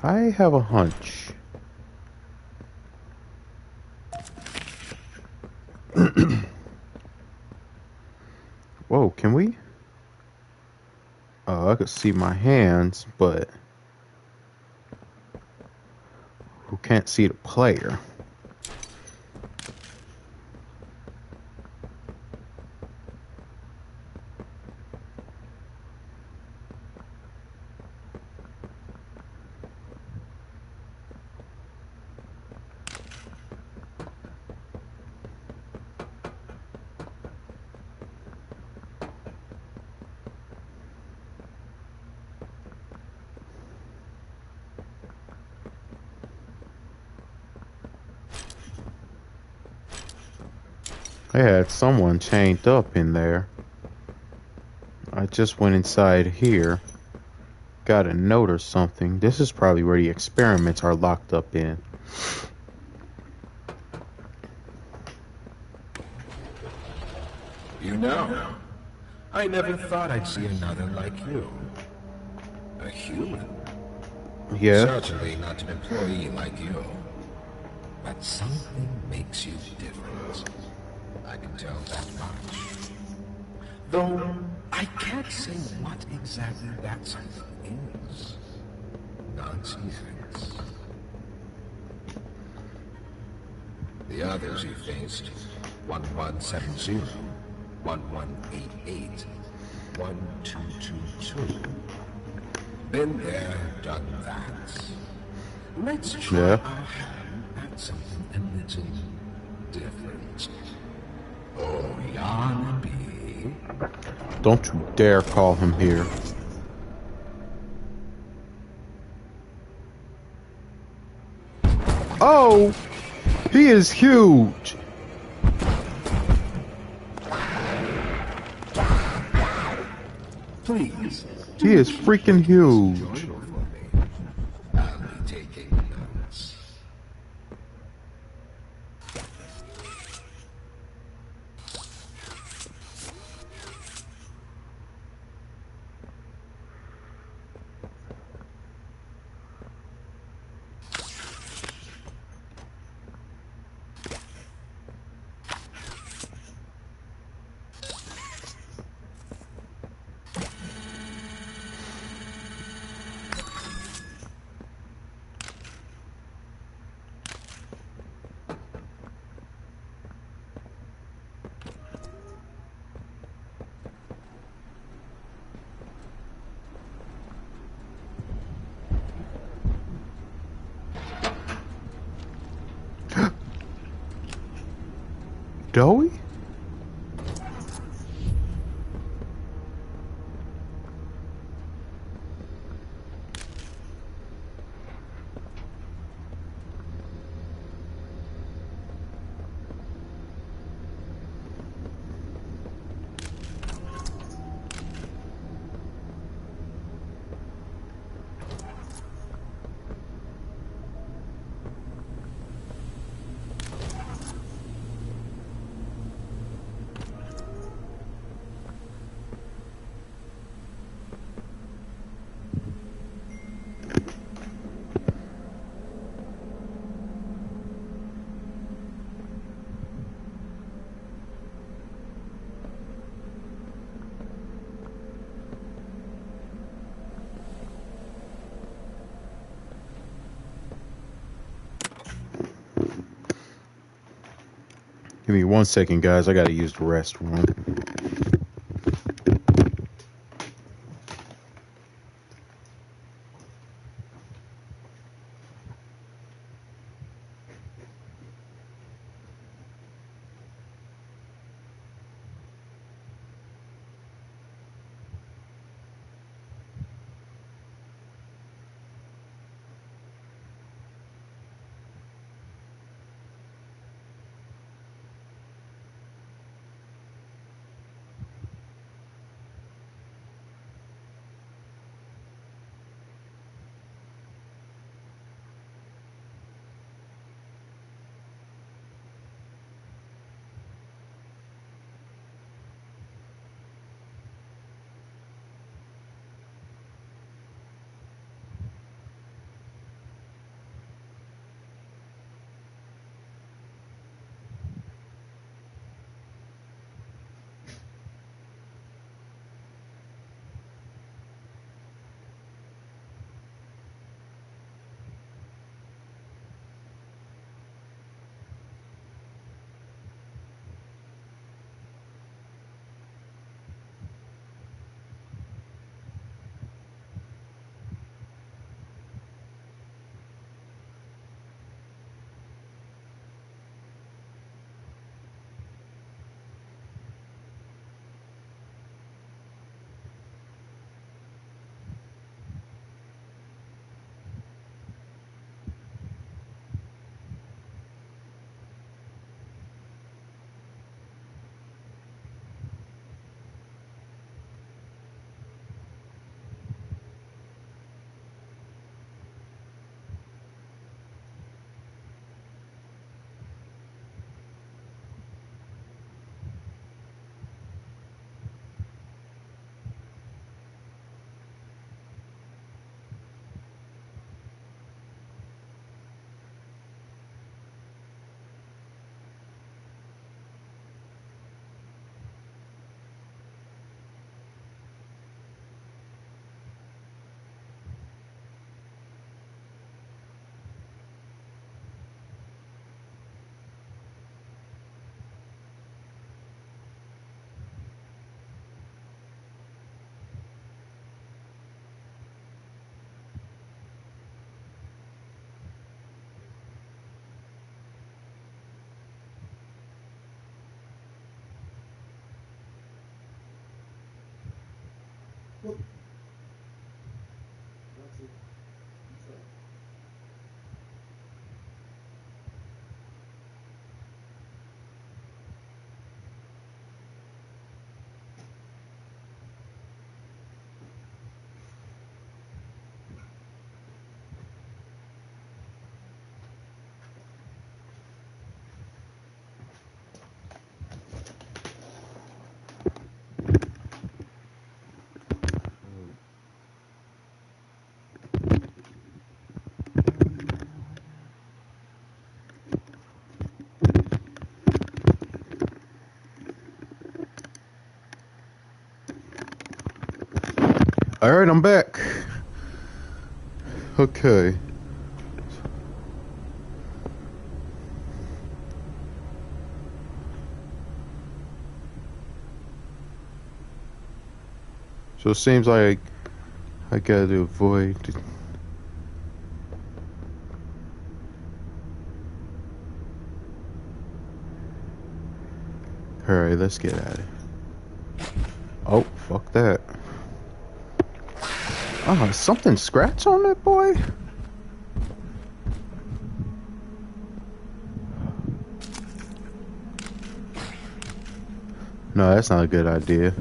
I have a hunch. Whoa, can we? Oh, I could see my hands, but who can't see the player? They had someone chained up in there. I just went inside here. Got a note or something. This is probably where the experiments are locked up in. You know, I never thought I'd see another like you. A human. Yeah. Certainly not an employee like you. But something makes you different. I can tell that much. Though I can't say what exactly that something is. Nonsense. The others you faced, 1170, 1188, 1222. Been there, done that. Let's try our hand at something a little different. Oh, Yarnaby. Don't you dare call him here. no! He is huge! Please. He is freaking huge. I'll be taking notes. Doughy? Give me 1 second, guys. I gotta use the restroom. Alright, I'm back. Okay. So it seems like I gotta avoid. Alright, let's get at it. Oh, fuck that. Oh, something scratched on that boy? No, that's not a good idea.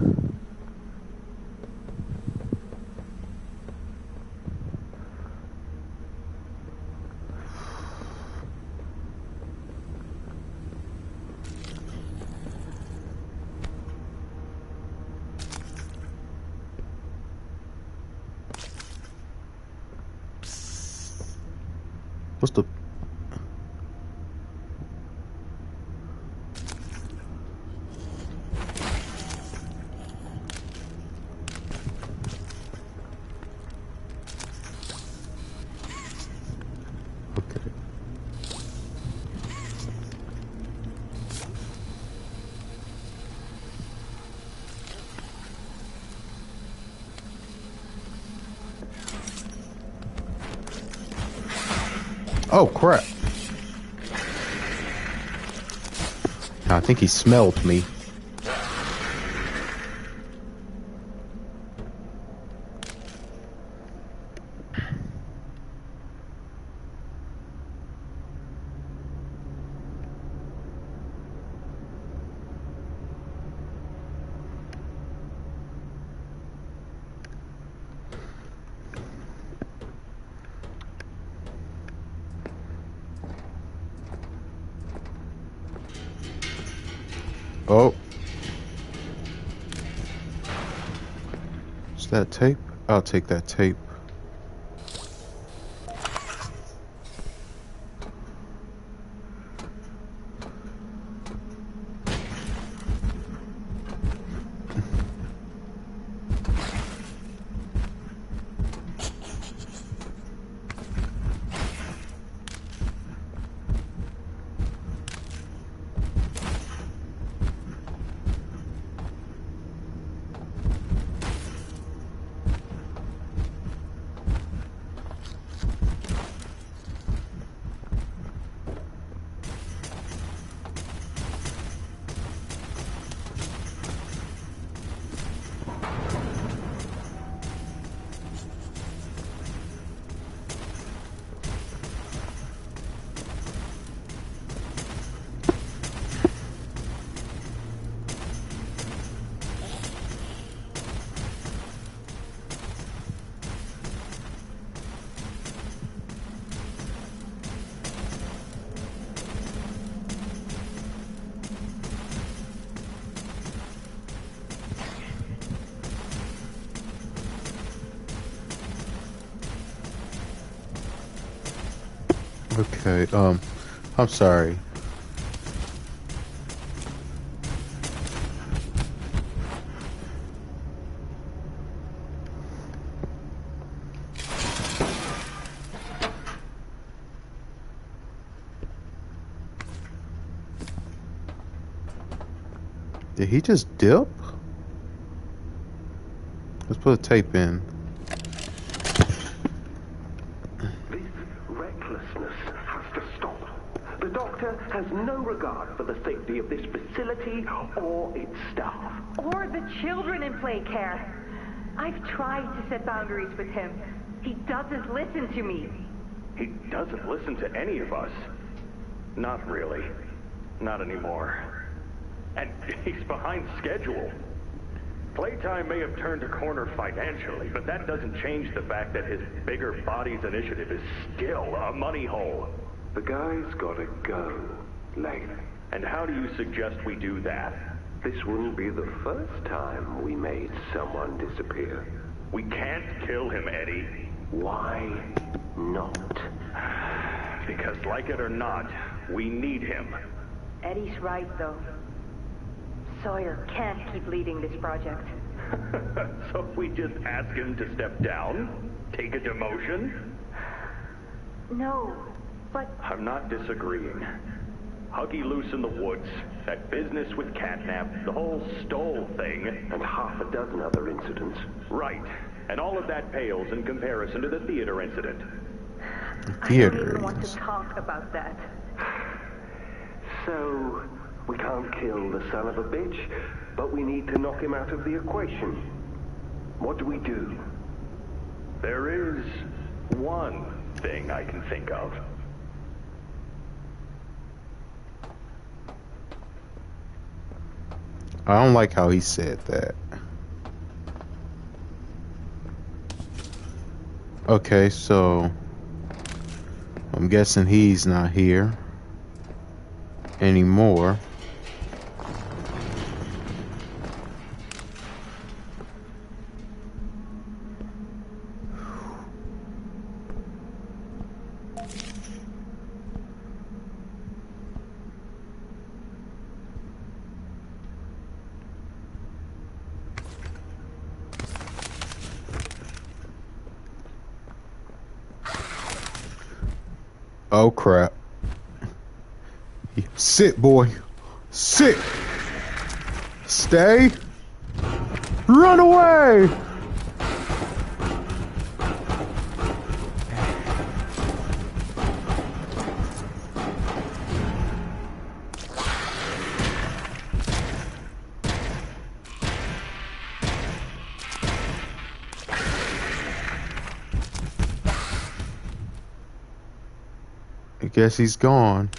What's the... Okay. Oh, crap. I think he smelled me. Oh. Is that tape? I'll take that tape. Okay, I'm sorry. Did he just dip? Let's put a tape in. This recklessness has to stop. The doctor has no regard for the safety of this facility or its staff. Or the children in play care. I've tried to set boundaries with him. He doesn't listen to me. He doesn't listen to any of us. Not really. Not anymore. And he's behind schedule. Playtime may have turned a corner financially, but that doesn't change the fact that his bigger bodies initiative is still a money hole. The guy's gotta go, Lathan. And how do you suggest we do that? This wouldn't be the first time we made someone disappear. We can't kill him, Eddie. Why not? Because like it or not, we need him. Eddie's right, though. Sawyer can't keep leading this project. So we just ask him to step down? Take a demotion? No, but I'm not disagreeing. Huggy loose in the woods, that business with Catnap, the whole Stoll thing. And half a dozen other incidents. Right. And all of that pales in comparison to the theater incident. I don't even want to talk about that. So, we can't kill the son of a bitch, but we need to knock him out of the equation. What do we do? There is one thing I can think of. I don't like how he said that. Okay, so I'm guessing he's not here anymore. Oh crap. Sit, boy. Sit. Stay. Run away. I guess he's gone.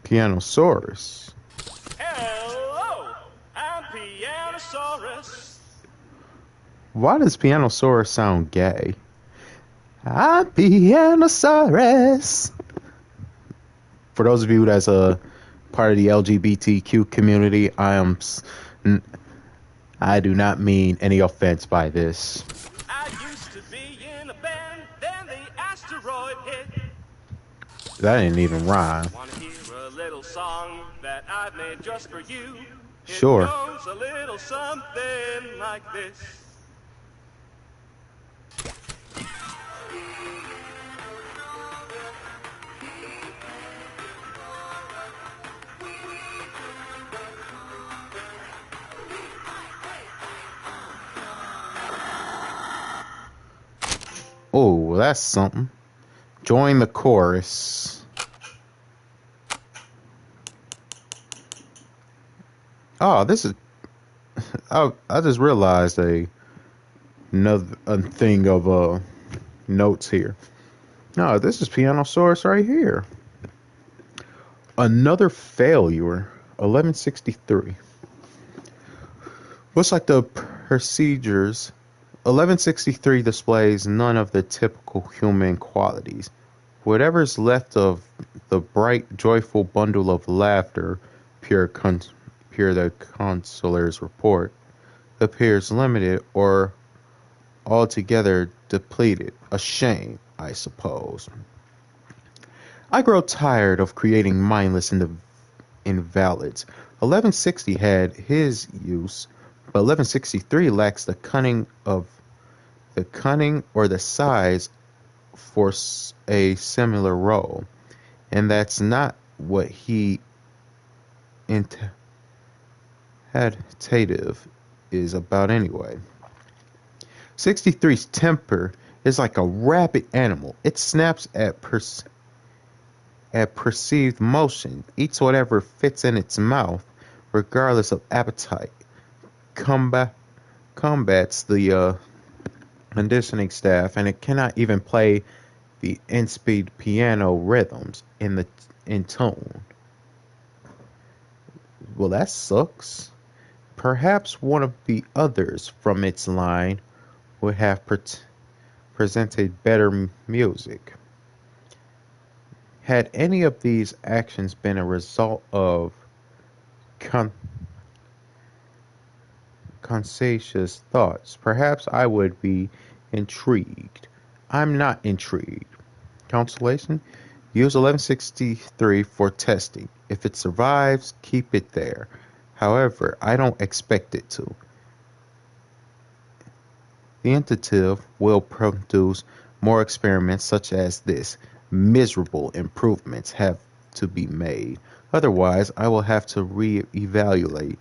Pianosaurus. Hello, I'm Pianosaurus. Why does Pianosaurus sound gay? I'm Pianosaurus. For those of you that's a part of the LGBTQ community, I do not mean any offense by this. I used to be in a band, then the asteroid hit. That didn't even rhyme. Wanna hear a little song that I've made just for you? Sure. It goes a little something like this. Oh, that's something. Join the chorus. Oh, this is. I just realized another thing of notes here. No, this is Pianosaurus right here. Another failure. 1163. Looks like the procedures. 1163 displays none of the typical human qualities. Whatever's left of the bright, joyful bundle of laughter, pure the consular's report, appears limited or altogether depleted. A shame, I suppose. I grow tired of creating mindless invalids. 1160 had his use, but 1163 lacks the cunning or the size for a similar role, and that's not what he intentative is about anyway. 63's temper is like a rabid animal. It snaps at perceived motion, eats whatever fits in its mouth, regardless of appetite. Combat combats the conditioning staff, and it cannot even play the in-speed piano rhythms in tone. Well, that sucks. Perhaps one of the others from its line would have presented better music. Had any of these actions been a result of con- conscientious thoughts, perhaps I would be intrigued. I'm not intrigued. Consolation? Use 1163 for testing. If it survives, keep it there. However, I don't expect it to. The tentative will produce more experiments such as this. Miserable improvements have to be made. Otherwise, I will have to re-evaluate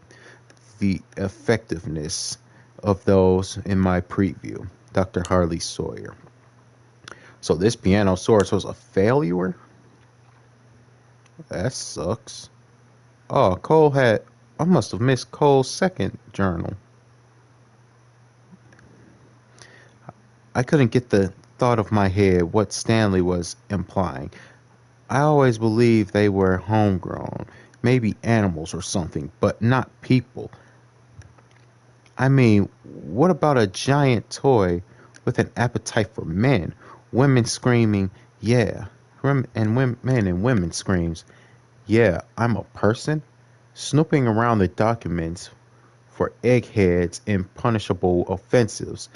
the effectiveness of those in my preview. Dr. Harley Sawyer. So this piano source was a failure? That sucks. Oh, I must have missed Cole's second journal. I couldn't get the thought of my head what Stanley was implying. I always believed they were homegrown, maybe animals or something, but not people. I mean, what about a giant toy with an appetite for men? Women screaming, yeah. And men and women screams, yeah, I'm a person? Snooping around the documents for eggheads and punishable offenses.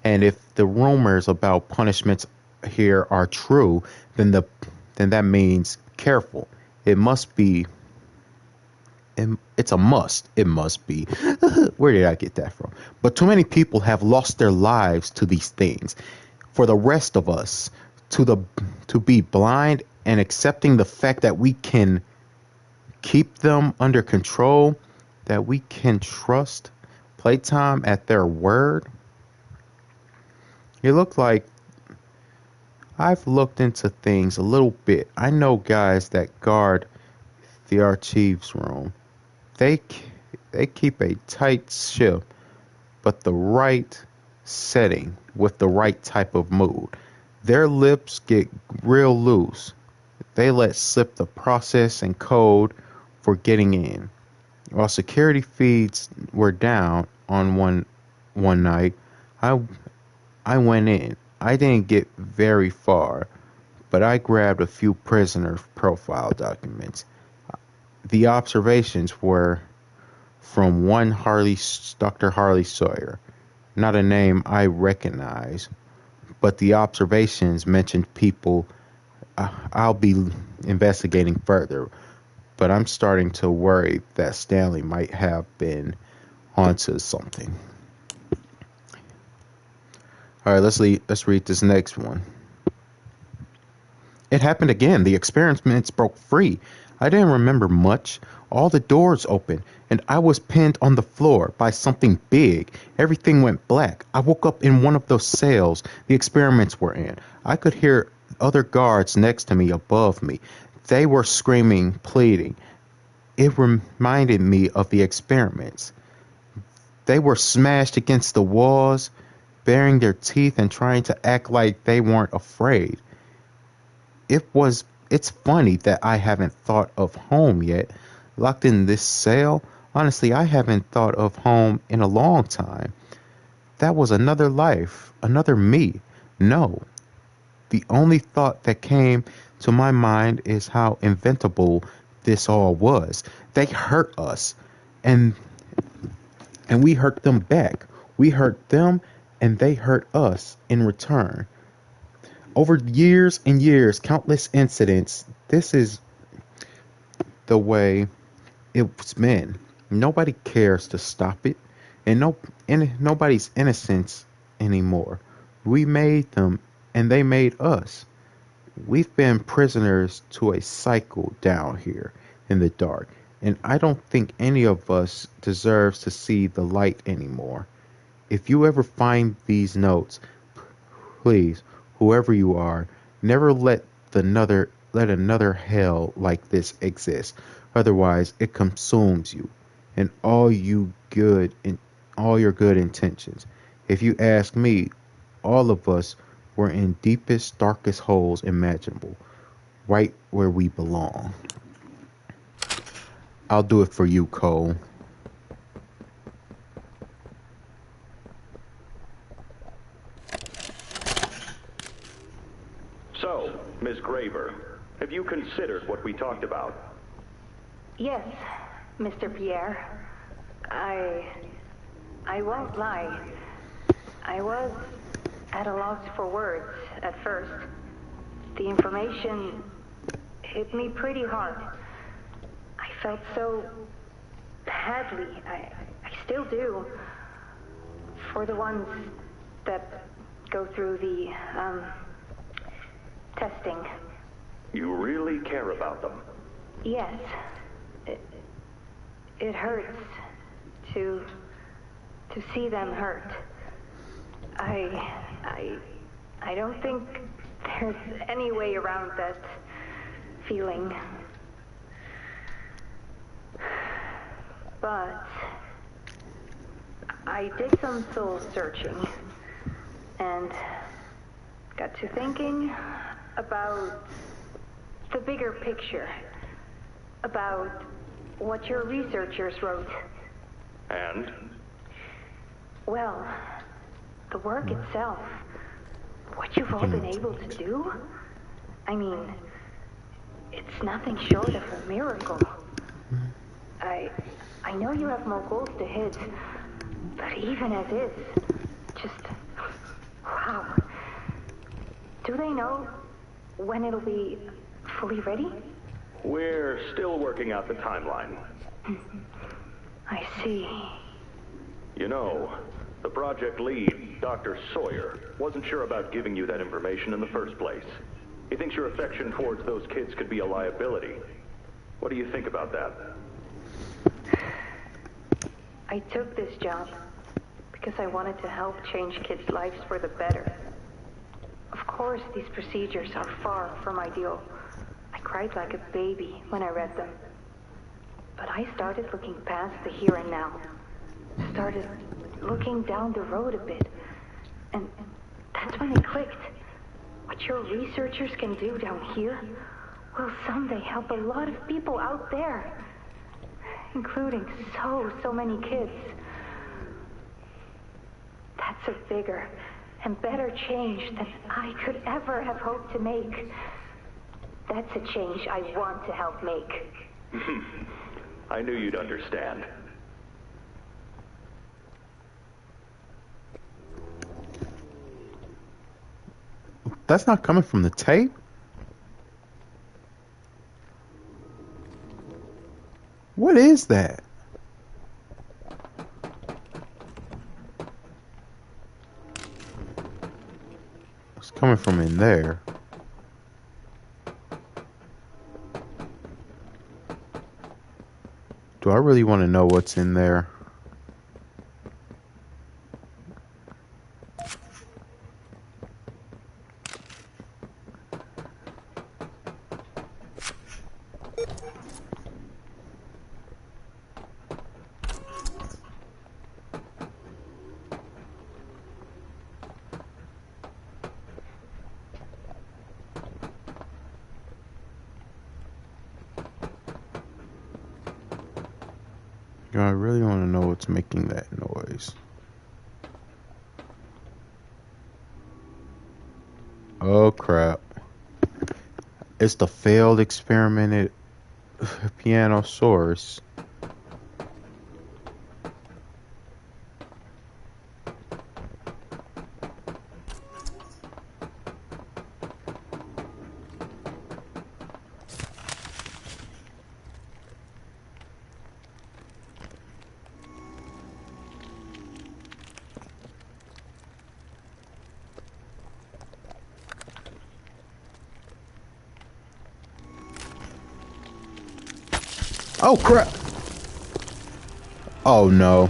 And if the rumors about punishments here are true, then that means careful. It must be. It's a must. It must be. Where did I get that from? But too many people have lost their lives to these things. For the rest of us to be blind and accepting the fact that we can keep them under control, that we can trust Playtime at their word. It looked like I've looked into things a little bit. I know guys that guard the archives room. They they keep a tight ship, but the right setting with the right type of mood. Their lips get real loose. They let slip the process and code for getting in. While security feeds were down on one night, I I went in. I didn't get very far, but I grabbed a few prisoner profile documents. The observations were from one Dr. Harley Sawyer, not a name I recognize, but the observations mentioned people I'll be investigating further, but I'm starting to worry that Stanley might have been onto something. All right, let's read this next one. It happened again. The experiments broke free. I didn't remember much. All the doors opened, and I was pinned on the floor by something big. Everything went black. I woke up in one of those cells the experiments were in. I could hear other guards next to me, above me. They were screaming, pleading. It reminded me of the experiments. They were smashed against the walls, baring their teeth and trying to act like they weren't afraid. It's funny that I haven't thought of home yet. Locked in this cell, honestly, I haven't thought of home in a long time. That was another life, another me. No, the only thought that came to my mind is how inventable this all was. They hurt us, and we hurt them back. We hurt them, and they hurt us in return. Over years and years, countless incidents, this is the way it's been. Nobody cares to stop it, and nobody's innocent anymore. We made them, and they made us. We've been prisoners to a cycle down here in the dark, and I don't think any of us deserves to see the light anymore. If you ever find these notes, please, whoever you are, never let another hell like this exist. Otherwise, it consumes you and all your good intentions. If you ask me, all of us were in deepest, darkest holes imaginable, right where we belong. I'll do it for you, Cole. So, Miss Graver, have you considered what we talked about? Yes, Mr. Pierre. I won't lie. I was at a loss for words at first. The information hit me pretty hard. I felt so badly. I still do. For the ones that go through the, testing. You really care about them? Yes. It hurts to see them hurt. I don't think there's any way around that feeling. But I did some soul searching and got to thinking about the bigger picture, about what your researchers wrote. And? Well, the work itself, what you've all been able to do, I mean, it's nothing short of a miracle. I know you have more goals to hit, but even as is, just, wow. Do they know when it'll be fully ready? We're still working out the timeline. I see. You know, the project lead, Dr. Sawyer, wasn't sure about giving you that information in the first place. He thinks your affection towards those kids could be a liability. What do you think about that? I took this job because I wanted to help change kids' lives for the better. Of course, these procedures are far from ideal. I cried like a baby when I read them. But I started looking past the here and now. Started looking down the road a bit. And that's when it clicked. What your researchers can do down here will someday help a lot of people out there. Including so many kids. That's a bigger and better change than I could ever have hoped to make. That's a change I want to help make. I knew you'd understand. That's not coming from the tape? What is that? It's coming from in there. Do I really want to know what's in there? I really want to know what's making that noise. Oh crap. It's the failed experimented piano source. Oh crap! Oh no.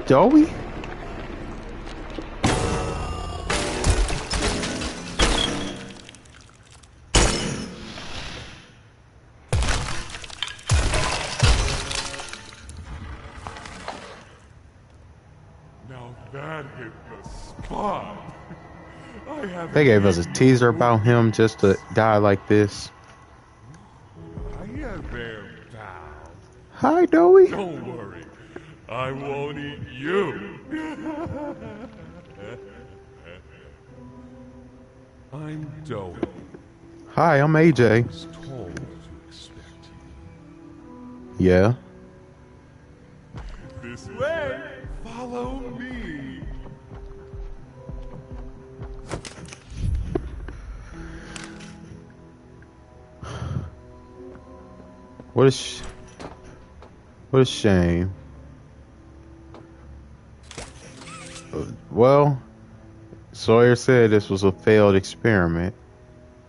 Joey? Now that hit the spot. They gave us a teaser about him just to die like this. Hiya there, pal. Hi, Joey. Don't worry, I won't eat you. I'm Doe. Hi, I'm AJ. I was told to expect you. Yeah. This way. Follow me. What a shame. Well, Sawyer said this was a failed experiment.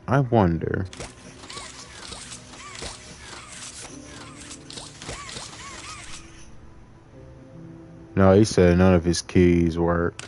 I wonder. No, he said none of his keys worked.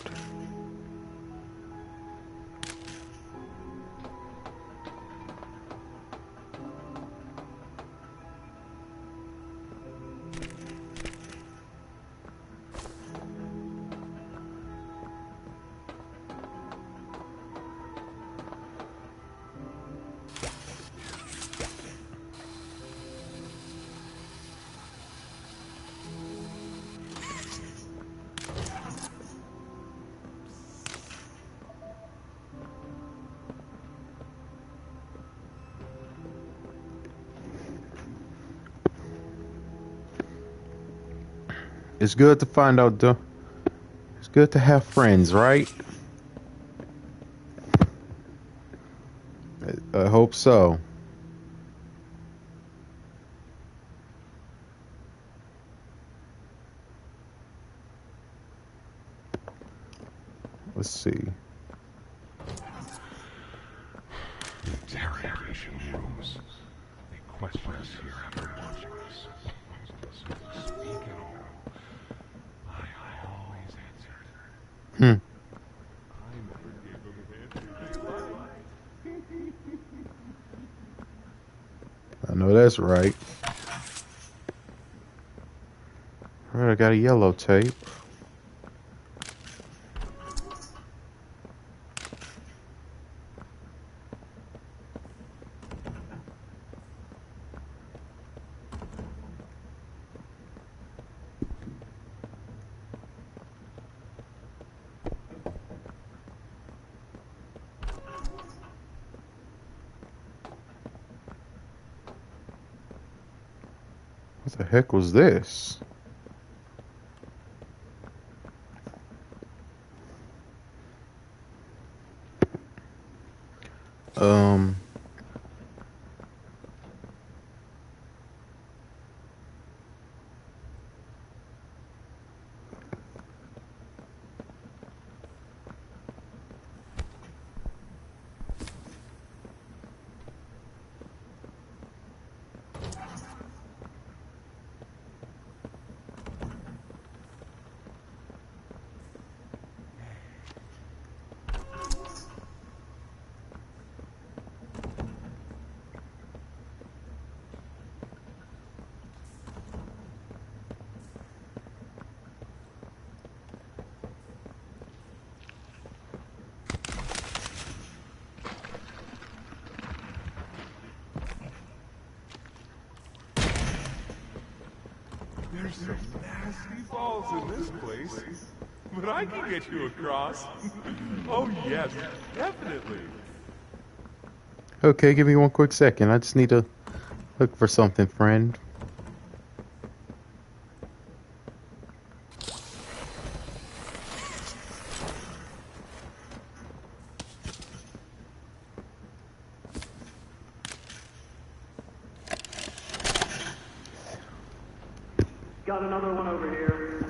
It's good to find out, though. It's good to have friends, right? I hope so. Let's see. Interrogation rooms. They question us here after watching us. Speak at all. I always answered. Hmm. I never gave them answers they liked. I know that's right. Alright, I got a yellow tape. What the heck was this? Um. There's some nasty balls in this place. But I can get you across. Oh yes, definitely. Okay, give me one quick second. I just need to look for something, friend. Got another one over here.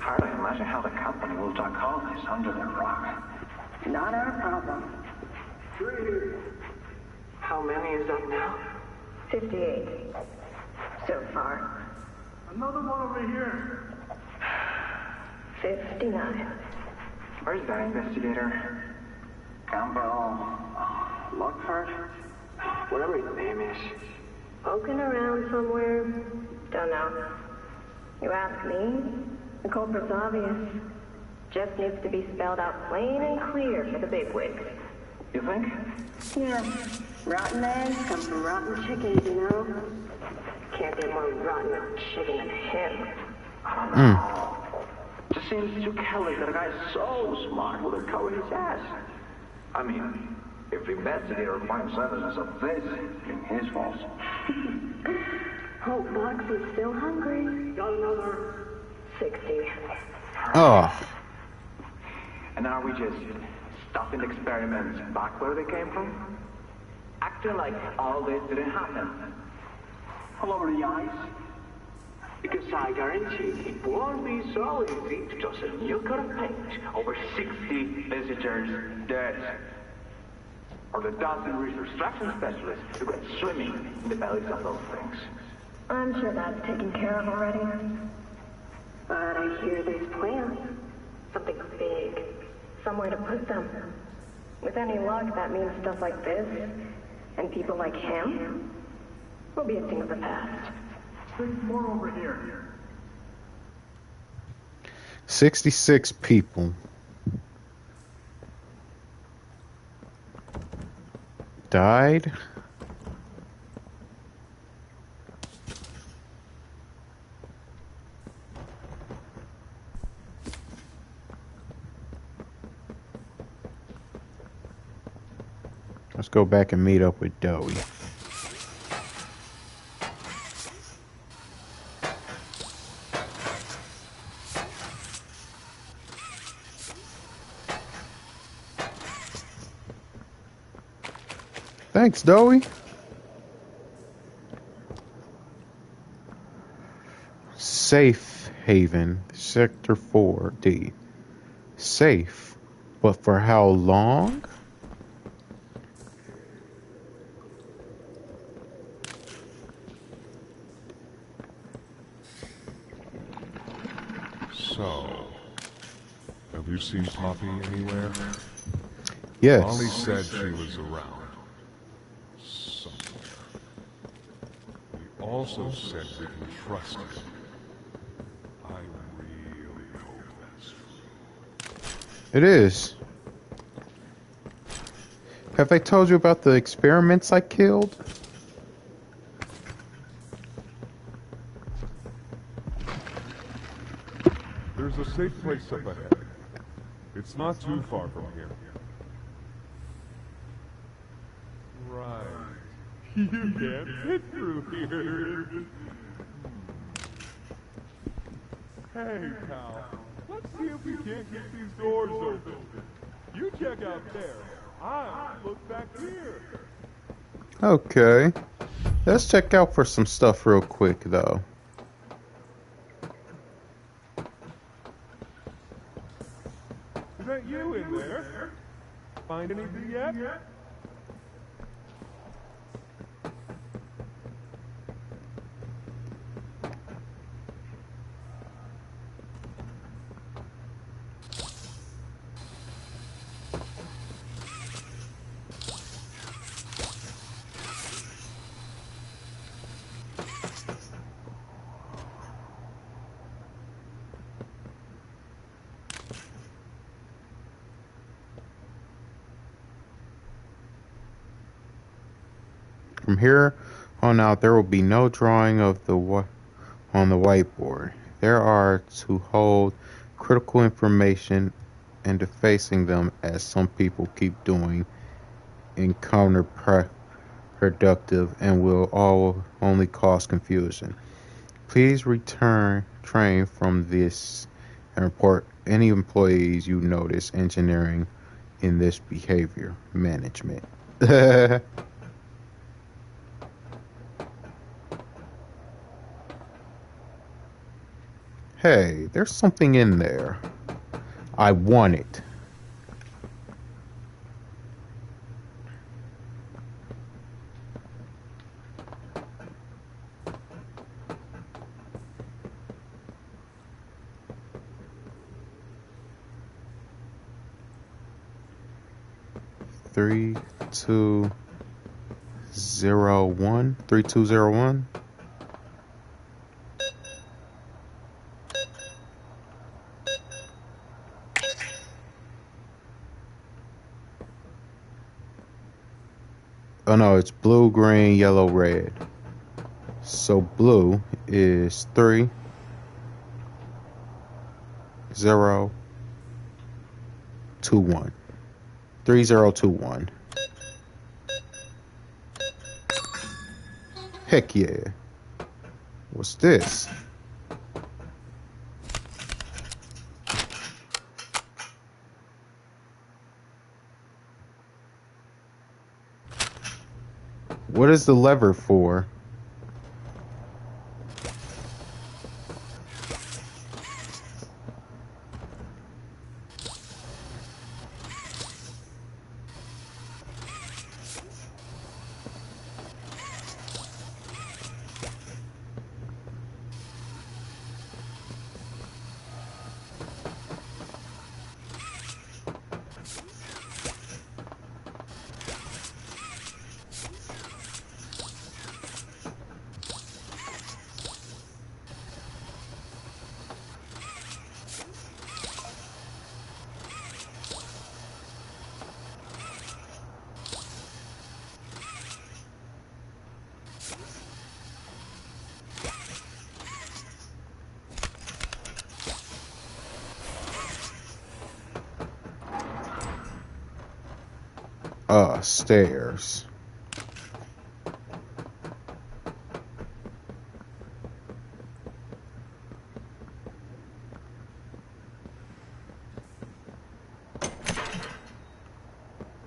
hard to imagine how the company will duck all this under the rug. Not our problem. How many is that now? 58. So far. Another one over here. 59. Where's that investigator? Campbell? Lockhart? Whatever his name is. Poking around somewhere? Don't know. You ask me? The culprit's obvious. Just needs to be spelled out plain and clear for the bigwigs. You think? Yeah. Rotten eggs come from rotten chickens, you know? Can't get more rotten chicken than him. I don't know. Just seems too careless that a guy so smart would have covered his ass. I mean, if the investigator finds evidence of this, it's his fault. Hope Box is still hungry. Got another. 60. Oh. And are we just stopping experiments back where they came from? Acting like all this didn't happen. All over the ice. Because I guarantee it won't be so easy to toss a new coat of paint over 60 visitors dead. Or the dozen reconstruction specialists who went swimming in the bellies of those things. I'm sure that's taken care of already. But I hear there's plans. Something big. Somewhere to put them. With any luck, that means stuff like this, and people like him, will be a thing of the past. There's more over here. 66 people. Died. Let's go back and meet up with Dowie. Thanks, Dowie. Safe Haven, Sector 4D. Safe, but for how long? So, have you seen Poppy anywhere? Yes. Molly said she was around. Somewhere. He also said we can trust her. I really hope that's true. It is. Have I told you about the experiments I killed? There's a safe place up ahead. It's not too far from here. Right. You can't fit through here. Hey, pal. Let's see if we can't get these doors open. You check out there. I'll look back here. Okay. Let's check out for some stuff real quick, though. Is that you in there? Find anything yet? From here on out, there will be no drawing of the on the whiteboard. There are to hold critical information and defacing them, as some people keep doing, in counterproductive and will only cause confusion. Please train from this and report any employees you notice engineering in this behavior management. Hey, there's something in there. I want it. Three, 2, 0, 1. 3, 2, 0, 1. Oh no, it's blue, green, yellow, red. So blue is 3, 0, 2, 1. 3, 0, 2, 1. Heck yeah. What's this? What is the lever for? Stairs.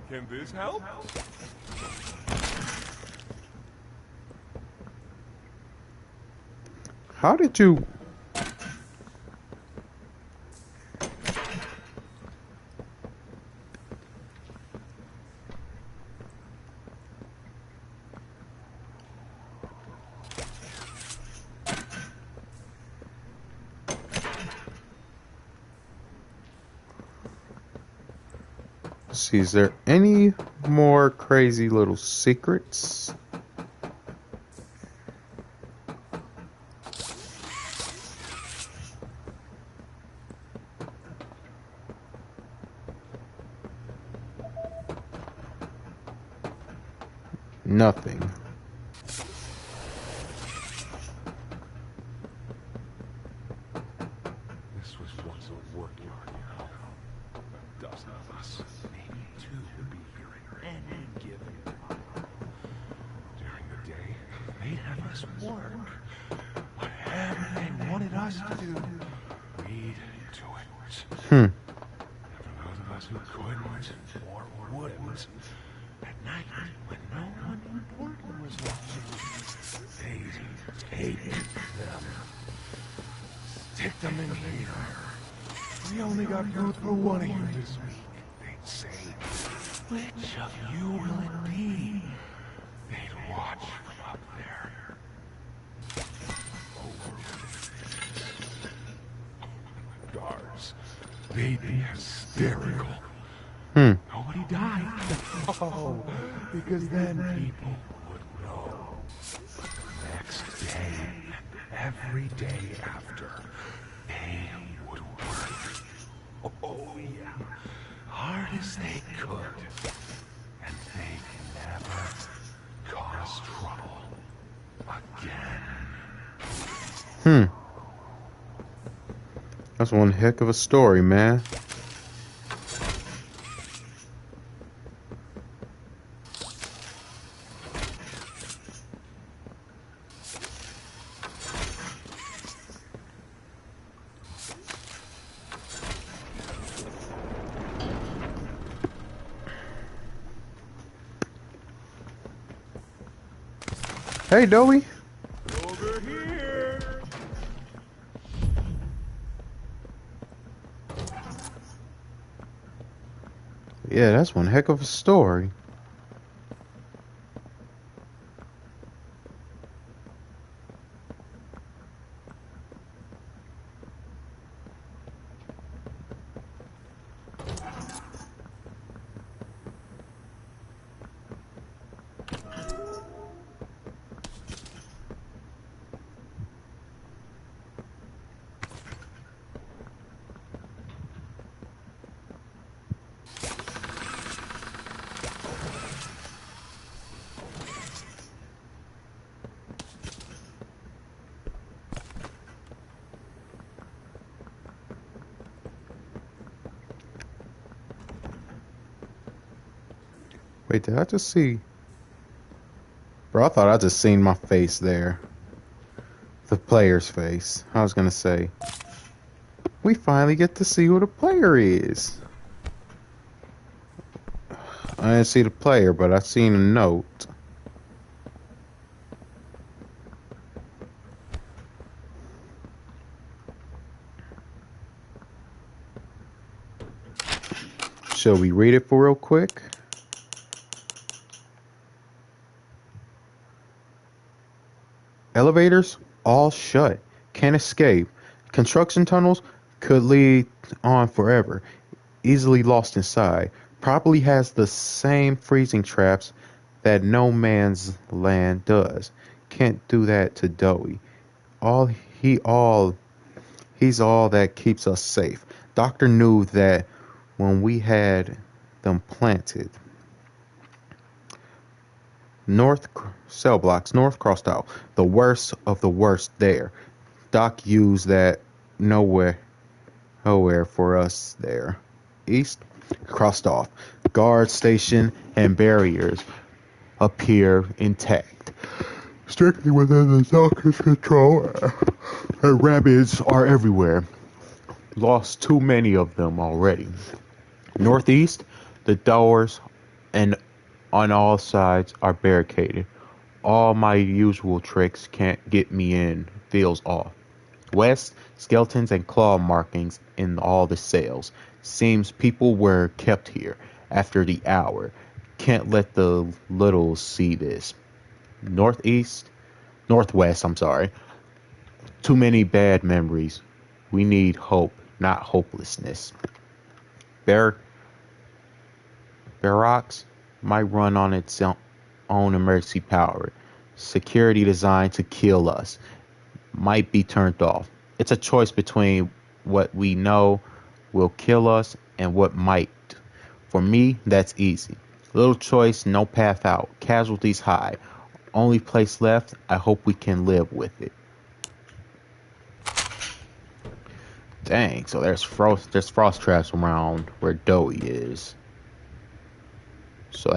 Can this help? How did you... See, is there any more crazy little secrets? Nothing. This was once a work yard, you know. A dozen of us, maybe 2, would be here at any given time. During the day, they'd have us work. Whatever they wanted us to do, we'd do it. Hmm. And for those of us who couldn't or wouldn't, at night, when no one important was watching, they'd take them, stick them in here. We only got food for one of you this week. They'd say, which of you will it be? They'd watch from up there. Guards, they'd be hysterical. Hmm. Nobody died. Oh, because then people would know. The next day, and every day after, they would work. Oh, yeah. Hard as they could. And they'd never cause trouble again. Hmm. That's one heck of a story, man. Hey, Doey. Over here. Yeah, that's one heck of a story. Wait, did I just see? Bro, I thought I just seen my face there. The player's face. I was gonna say, we finally get to see who the player is. I didn't see the player, but I seen a note. Shall we read it for real quick? Elevators all shut. Can't escape. Construction tunnels could lead on forever. Easily lost inside. Probably has the same freezing traps that No Man's Land does. Can't do that to Dowie. All he all He's all that keeps us safe. Doctor knew that when we had them planted. North cell blocks, North crossed out. The worst of the worst there. Doc used that nowhere for us there. East crossed off. Guard station and barriers appear intact. Strictly within the doctor's control. And rabbits are everywhere. Lost too many of them already. Northeast, the doors and on all sides are barricaded. All my usual tricks can't get me in. Feels off. West, skeletons and claw markings in all the cells. Seems people were kept here after the hour. Can't let the littles see this. Northwest, I'm sorry. Too many bad memories. We need hope, not hopelessness. Barracks might run on its own emergency power. Security designed to kill us might be turned off. It's a choice between what we know will kill us and what might. For me, that's easy. Little choice, no path out. Casualties high. Only place left, I hope we can live with it. Dang, so there's frost traps around where Dowie is. So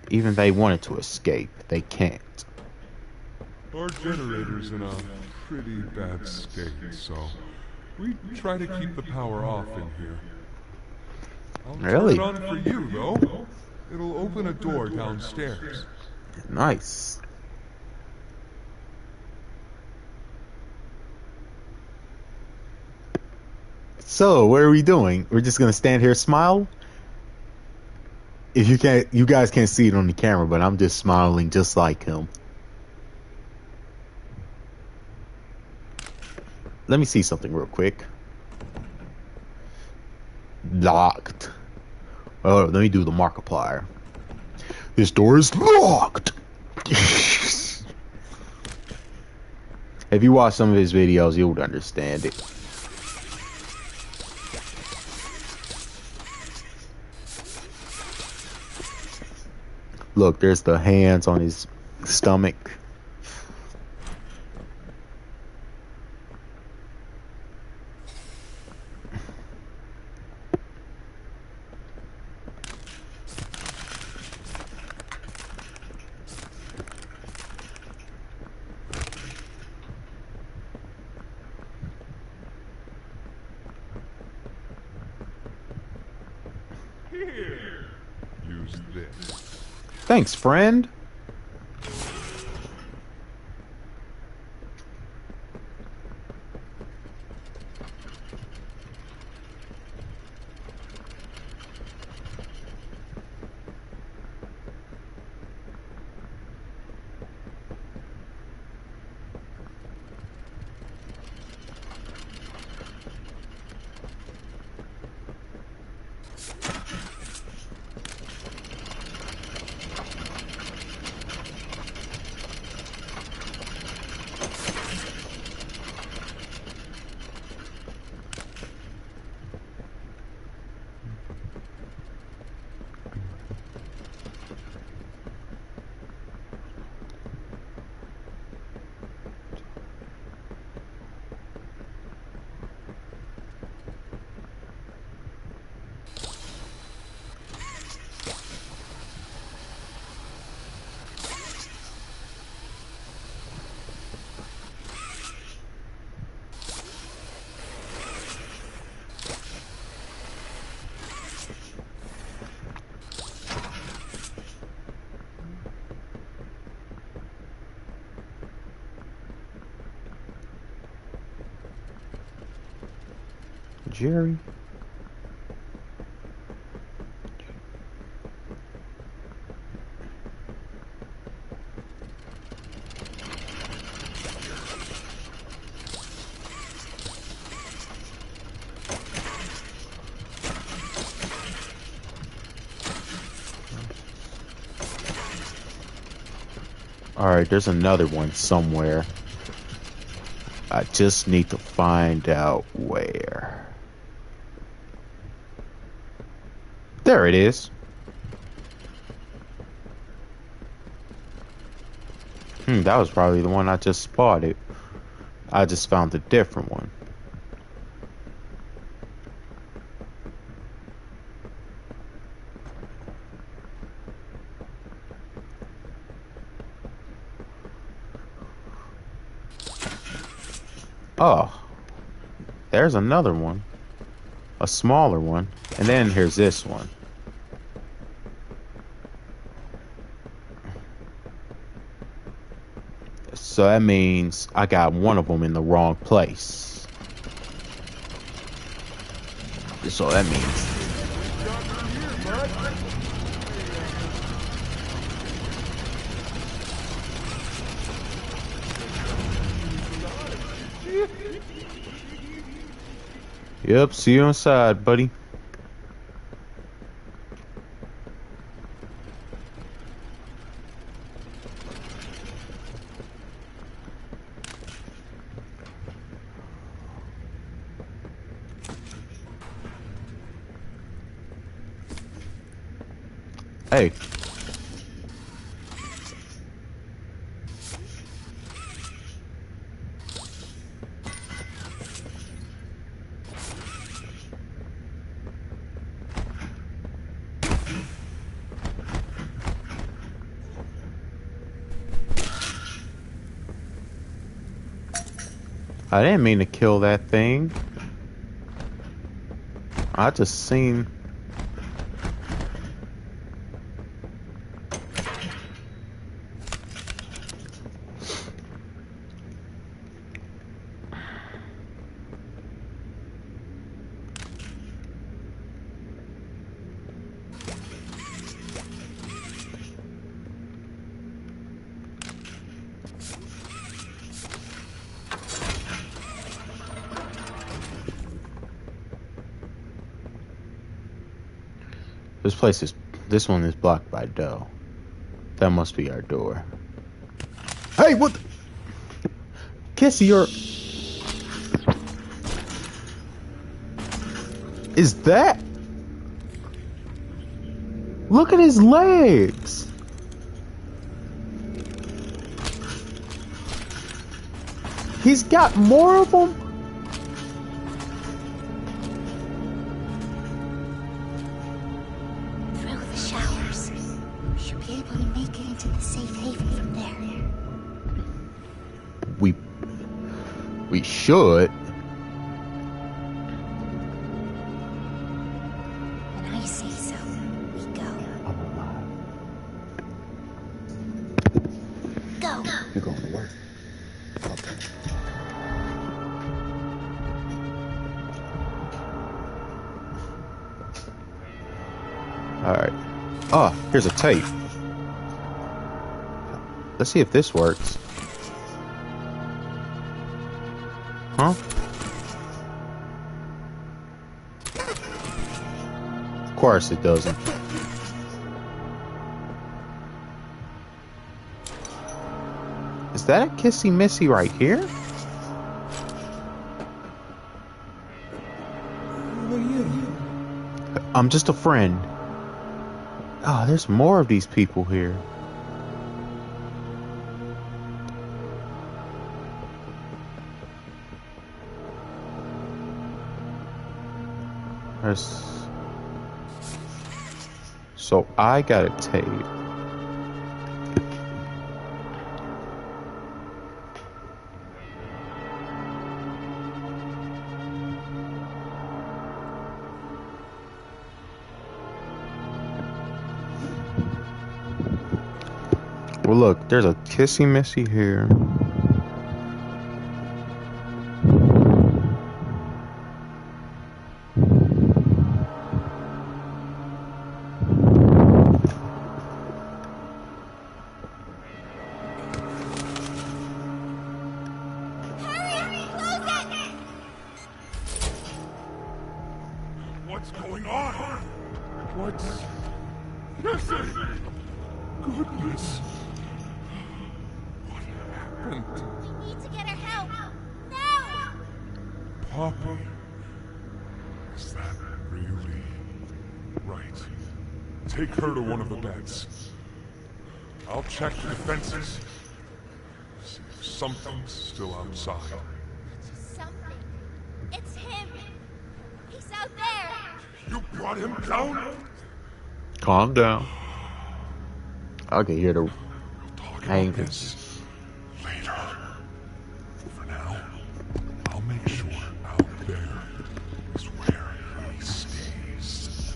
they wanted to escape, they can't. Our generator's in a pretty bad state, so we try to keep the power off in here. I'll Really? turn it on for you, though. It'll open a door downstairs. Nice. So, what are we doing? We're just gonna stand here, smile? If you guys can't see it on the camera, but I'm just smiling just like him. Let me see something real quick. Locked. Oh, let me do the Markiplier. This door is locked. If you watch some of his videos, you would understand it. Look, there's the hands on his stomach. Here. Use this. Thanks, friend. Jerry. Alright, there's another one somewhere. I just need to find out where. There it is. That was probably the one I just spotted. I just found a different one. Oh, there's another one. A smaller one. And then here's this one. So that means I got one of them in the wrong place. So that means... Yep, see you inside, buddy. Hey. I didn't mean to kill that thing. I just seen... This one is blocked by dough. That must be our door. Hey, what the? Kissy, you're... Is that? Look at his legs. He's got more of them? We should. When I say so, we go. Go. You're going to work. Okay. Alright. Oh, here's a tape. Let's see if this works. Huh? Of course it doesn't. Is that a Kissy Missy right here? Who are you? I'm just a friend. Oh, there's more of these people here. So I got a tape. Well, look, there's a Kissy Missy here. What? Jesse! Goodness! What happened? We need to get her help. Now! Poppy? Is that really right? Take her to one of the beds. I'll check the defenses. See if something's still outside. Something. It's him. He's out there. You brought him down? Calm down. I can hear the We'll talk about anger. this later. For now, I'll make sure out there is where he stays.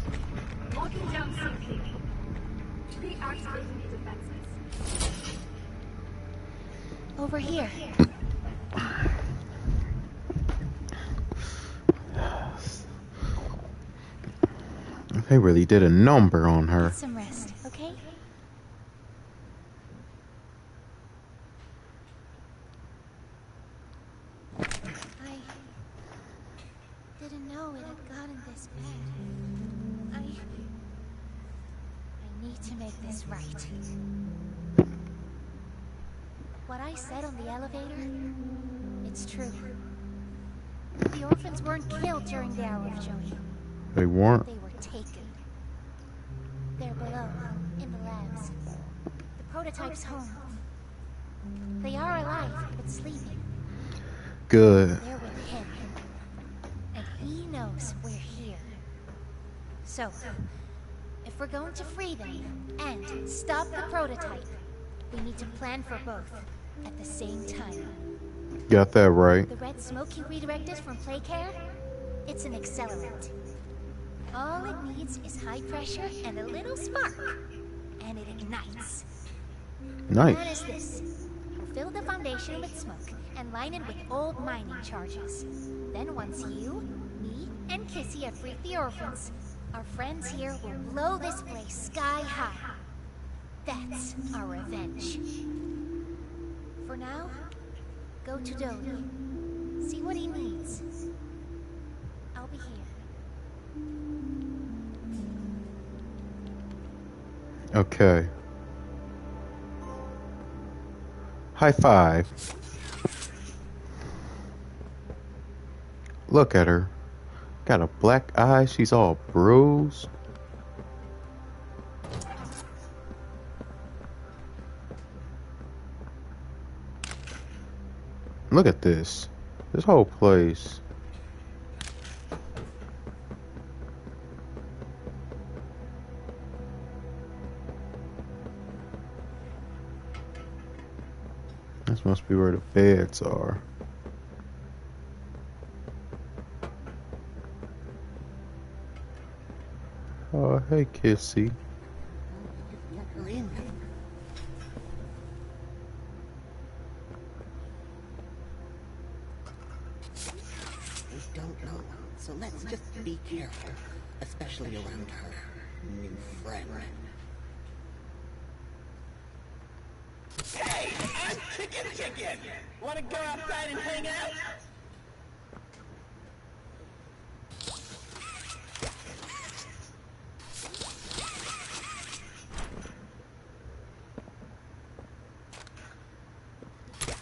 Locking down safely. Reactivating the defenses. Over here. They really did a number on her. Get some rest, okay? I didn't know it had gotten this bad. I need to make this right. What I said on the elevator, it's true. The orphans weren't killed during the hour of Joey. They weren't. They were taken. They're below, in the labs. The prototype's home. They are alive, but sleeping. Good. They're with him. And he knows we're here. So, if we're going to free them and stop the prototype, we need to plan for both at the same time. Got that right. The red smoke you redirected from Playcare? It's an accelerant. All it needs is high pressure and a little spark, and it ignites. Nice. What is this? We'll fill the foundation with smoke and line it with old mining charges. Then once you, me, and Kissy have freed the orphans, our friends here will blow this place sky high. That's our revenge. For now, go to Dodie. See what he needs. I'll be here. Okay. High five. Look at her. Got a black eye. She's all bruised. Look at this. This whole place. This must be where the beds are. Oh, hey, Kissy. We're in. We don't know, so let's just be careful, especially around her new friend. Hey, I'm Chicken! Wanna go outside and hang out?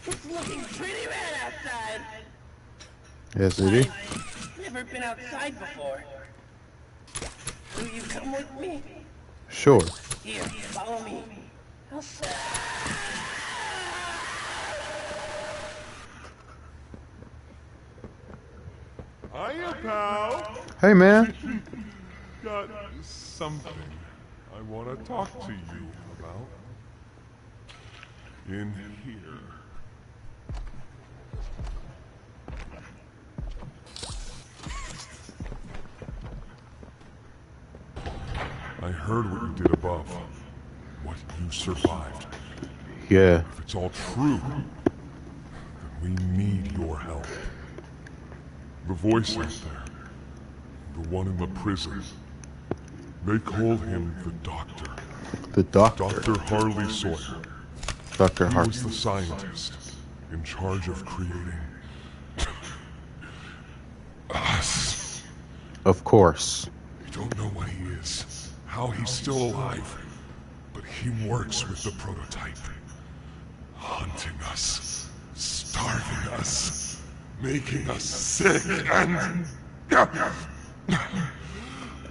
It's looking pretty bad outside. Yes, it is. Never been outside before. Will you come with me? Sure. Here, follow me. I'll say. Hiya, pal. Hey, man. Got something I want to talk to you about. In here. I heard what you did above. What you survived. Yeah. If it's all true, then we need your help. The voice out there, the one in the prison, they call him the Doctor. The doctor. Dr. Harley Sawyer. Dr. He Hart. was the scientist in charge of creating us. Of course. We don't know what he is, how he's still alive, but he works with the prototype. Hunting us, starving us, making us sick, and...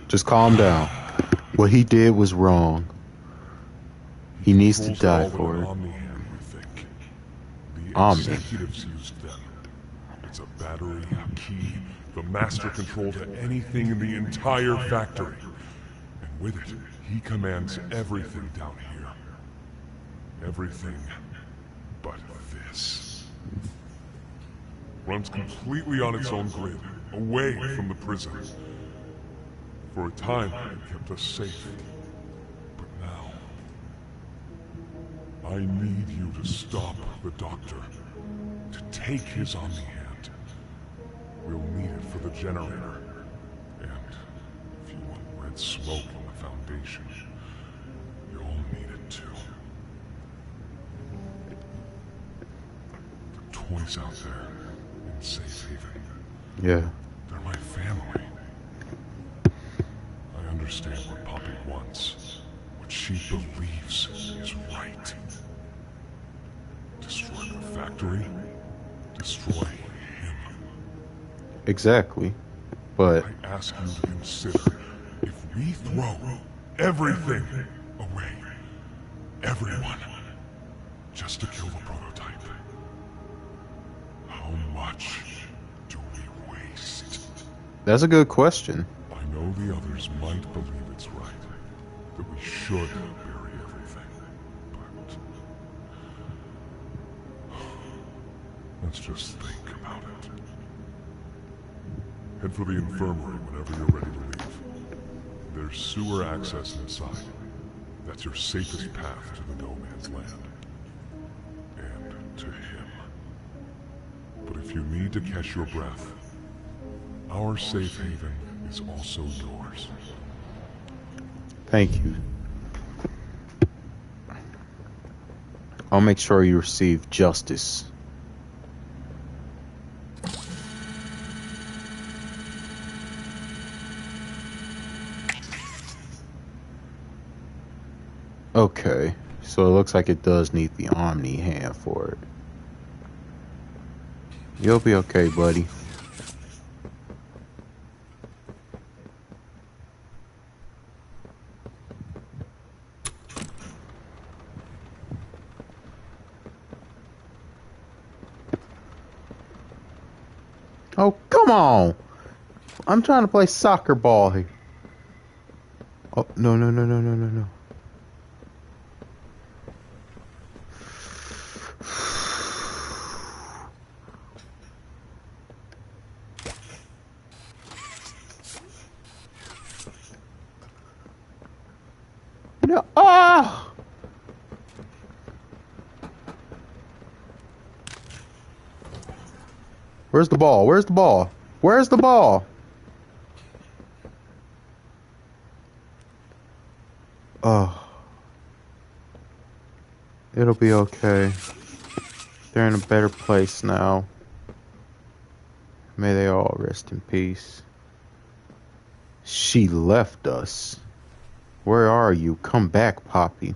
Just calm down. What he did was wrong. He needs to die for it. The Omni. executives used them. It's a battery, a key, the master control to anything in the entire factory. And with it, he commands everything down here. Everything but this. Runs completely on its own grid, away from the prison. For a time, it kept us safe. But now... I need you to stop the Doctor. To take his Omni hand. We'll need it for the generator. And if you want red smoke on the Foundation, you'll need it too. The toys out there in Safe Haven. Yeah. They're my family. I understand what Poppy wants. What she believes is right. Destroy the factory. Destroy him. Exactly. But I ask you to consider if we throw everything away, everyone, just to kill the prototype, how much do we waste? that's a good question. I know the others might believe it's right, that we should bury everything, but let's just think about it. Head for the infirmary whenever you're ready to leave. There's sewer access inside. That's your safest path to the No Man's Land. And to him. But if you need to catch your breath, our safe haven is also yours. Thank you. I'll make sure you receive justice. Okay, so it looks like it does need the Omni hand for it. You'll be okay, buddy. Oh, come on! I'm trying to play soccer ball here. Oh, no, no, no, no, no, no, no. No, ah! Where's the ball? Where's the ball? Where's the ball? Oh. It'll be okay. They're in a better place now. May they all rest in peace. She left us. Where are you? Come back, Poppy.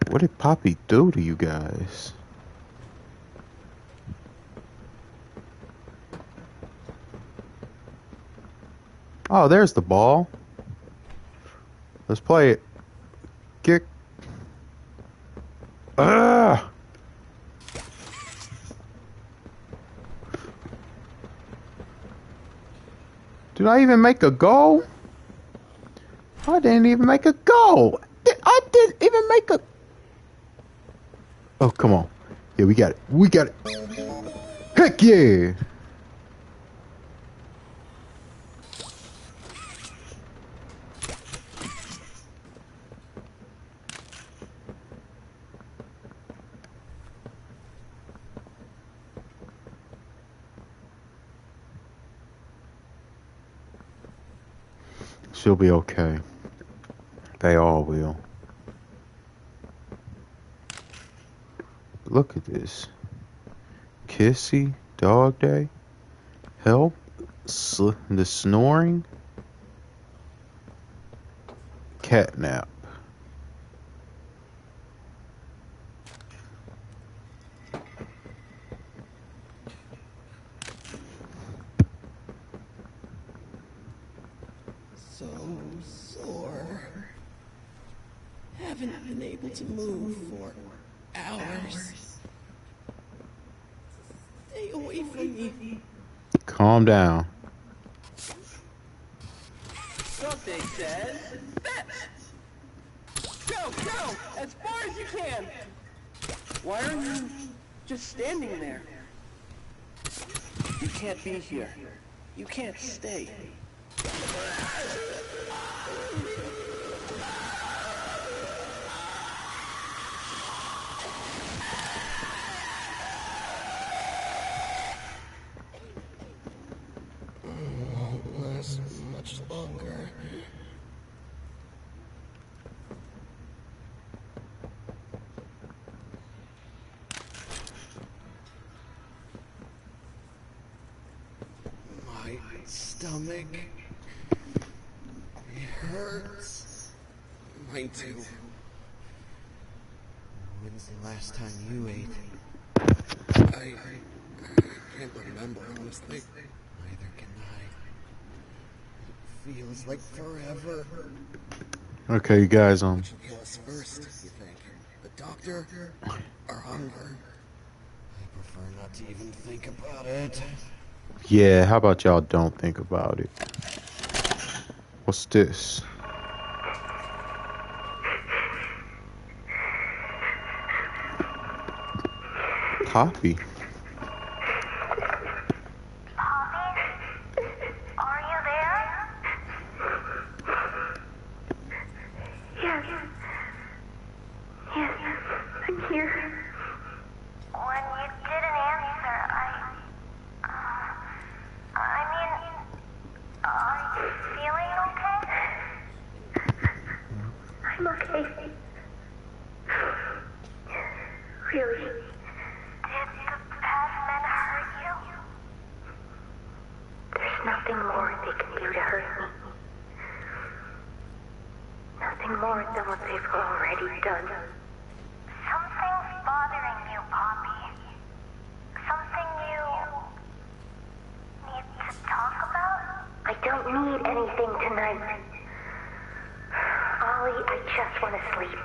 What did Poppy do to you guys? Oh, there's the ball. Let's play it. Kick. Ah! Did I even make a goal? I didn't even make a goal. I didn't even make a... Oh, come on. Yeah, we got it. We got it. Heck yeah! She'll be okay. They all will. Look at this. Kissy, dog day, help, the snoring. catnap. So sore. Haven't been able to move for hours. Stay away from me. Calm down. Something says steps. Go, go, as far as you can. Why are you just standing there? You can't be here. You can't stay. Won't last much longer. My stomach. It hurts. Mine too. When's the last time you ate? I can't remember, honestly. Neither can I. It feels like forever. Okay, you guys, What should kill us first, you think? The doctor or hunger? I prefer not to even think about it. yeah, how about y'all don't think about it? What's this? Poppy. Are you there? Yes. Yes, I'm here. When you didn't answer, I mean, are you feeling okay? I'm okay. Really? Did the past men hurt you? There's nothing more they can do to hurt me. Nothing more than what they've already done. Something's bothering you, Poppy. Something you need to talk about? I don't need anything tonight. Ollie, I just want to sleep.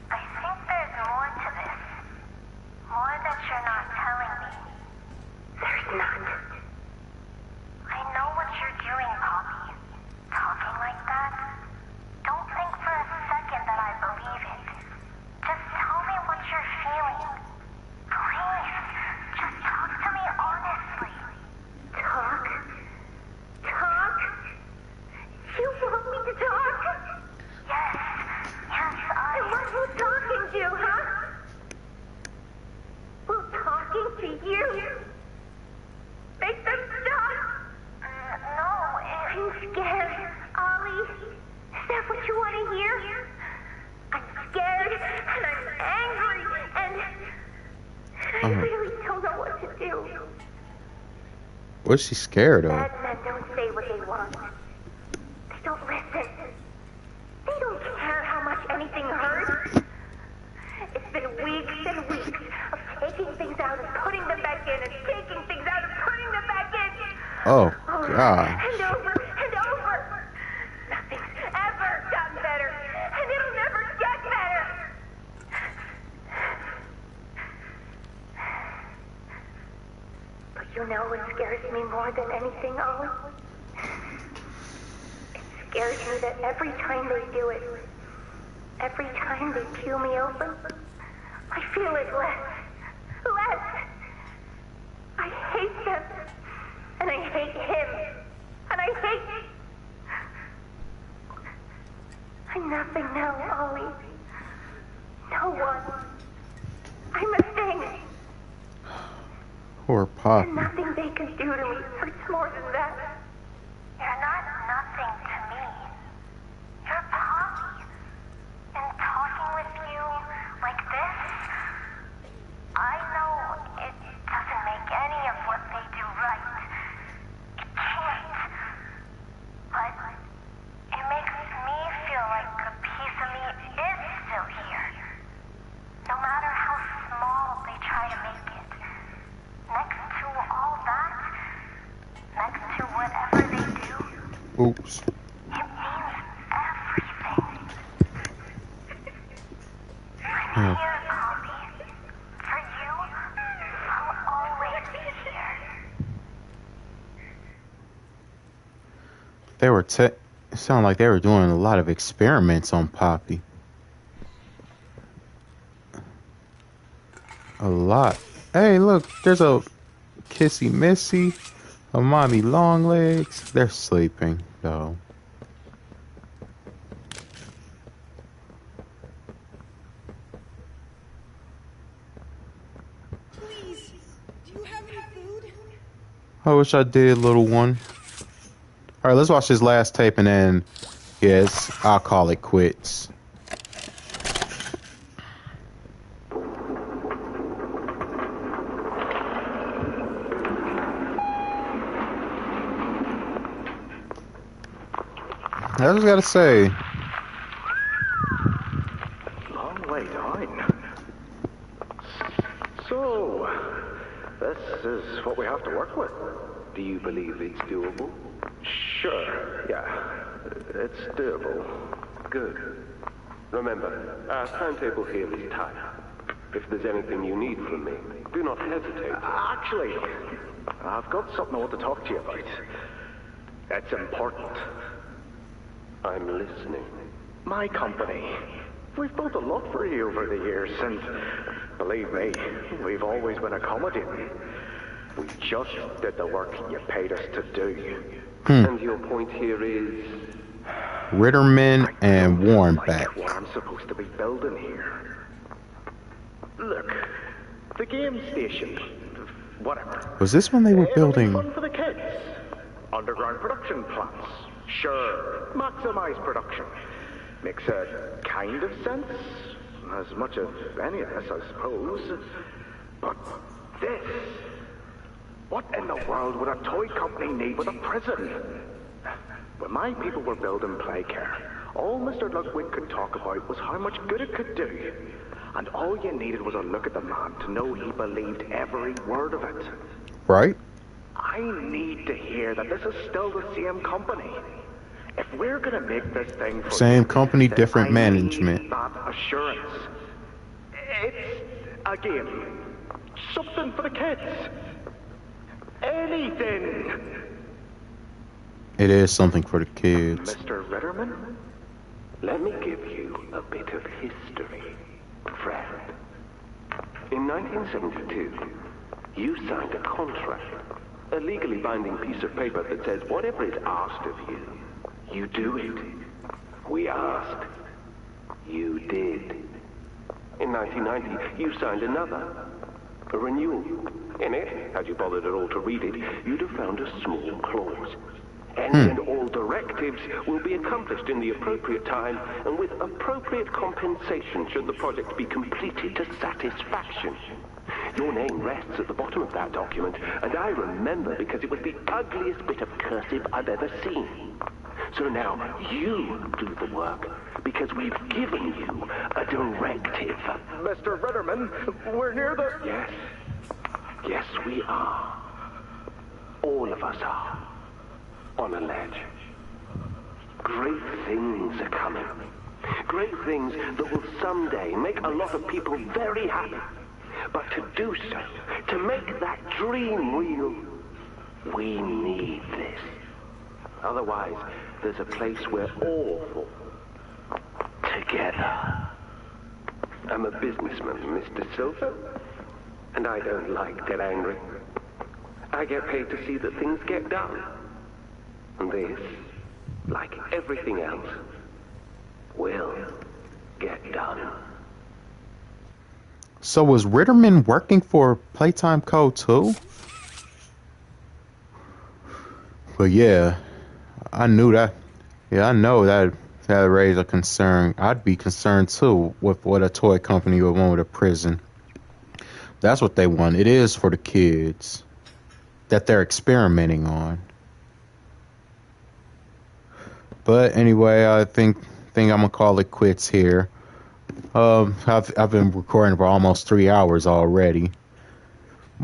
I think there's more to this. More that you're not telling me. There's not. I know what you're doing, Poppy. Talking like that. Don't think for a second that I believe it. Just tell me what you're feeling. Please, just talk to me honestly. Talk? Talk? You want me to talk? Yes. Yes, And what was talking to, huh? Well, talking to you? Make them stop? No, I'm scared, Ollie. Is that what you want to hear? I'm scared, and I'm angry, and I really don't know what to do. What's she scared of? Bad men don't say what they want. They don't listen. They don't care how much anything hurts. It's been weeks and weeks of taking things out and putting them back in, and taking things out and putting them back in. Oh, God. And over and over. Nothing's ever gotten better, and it'll never get better. But you know what scares me more than anything, Ollie? It scares me that every time they do it, every time they peel me open, I feel it less. Less. I hate them. And I hate him. And I hate... I'm nothing now, Ollie. No one. I'm a thing. Poor Poppy. And nothing they can do to me hurts more than that. You're not nothing to me. You're Poppy. And talking with you like this, I know it doesn't make any of what they do right. It can't. But it makes me feel like a piece Oops. Yeah. They were it sounded like they were doing a lot of experiments on Poppy. A lot. Hey, look, there's a Kissy Missy, a Mommy Longlegs. They're sleeping, though. Please, do you have any food? I wish I did, little one. Alright, let's watch this last tape and then, yes, I'll call it quits. I just gotta say. Long way down. So, this is what we have to work with. Do you believe it's doable? Sure, yeah. It's doable. Good. Remember, our timetable here is tight. If there's anything you need from me, do not hesitate. Actually, I've got something I want to talk to you about. It's important. I'm listening. My company. We've built a lot for you over the years, and believe me, we've always been accommodating. We just did the work you paid us to do. And your point here is? Ritterman and Warnback. What I'm supposed to be building here. Look, the game station, whatever. Was this when they were building? Fun for the kids. Underground production plants. Sure, maximize production. Makes a kind of sense. As much of any of this, I suppose. But this... What in the world would a toy company need with a prison? When my people were building Playcare, all Mr. Ludwig could talk about was how much good it could do. And all you needed was a look at the man to know he believed every word of it. Right? I need to hear that this is still the same company. If we're gonna make this thing for Same you, company, then different I management. need that assurance. It's a game. Something for the kids. Anything. It is something for the kids. Mr. Ritterman? Let me give you a bit of history, friend. In 1972, you signed a contract, a legally binding piece of paper that says whatever is asked of you, you do it. We asked. You did. In 1990, you signed another, a renewal. In it, had you bothered at all to read it, you'd have found a small clause. Any and all directives will be accomplished in the appropriate time and with appropriate compensation should the project be completed to satisfaction. Your name rests at the bottom of that document, and I remember because it was the ugliest bit of cursive I've ever seen. So now you do the work, because we've given you a directive. Mr. Ritterman, we're near the... Yes. Yes, we are. All of us are. On a ledge. Great things are coming. Great things that will someday make a lot of people very happy. But to do so, to make that dream real, we need this. Otherwise, there's a place we're all for. Together. I'm a businessman, Mr. Silver, and I don't like to get angry. I get paid to see that things get done. And this, like everything else, will get done. So was Ritterman working for Playtime Co. too? But yeah, I knew that. Yeah, I know that raised a concern. I'd be concerned too with what a toy company would want with a prison. That's what they want. It is for the kids that they're experimenting on. But anyway, I think I'm gonna call it quits here. I've been recording for almost 3 hours already.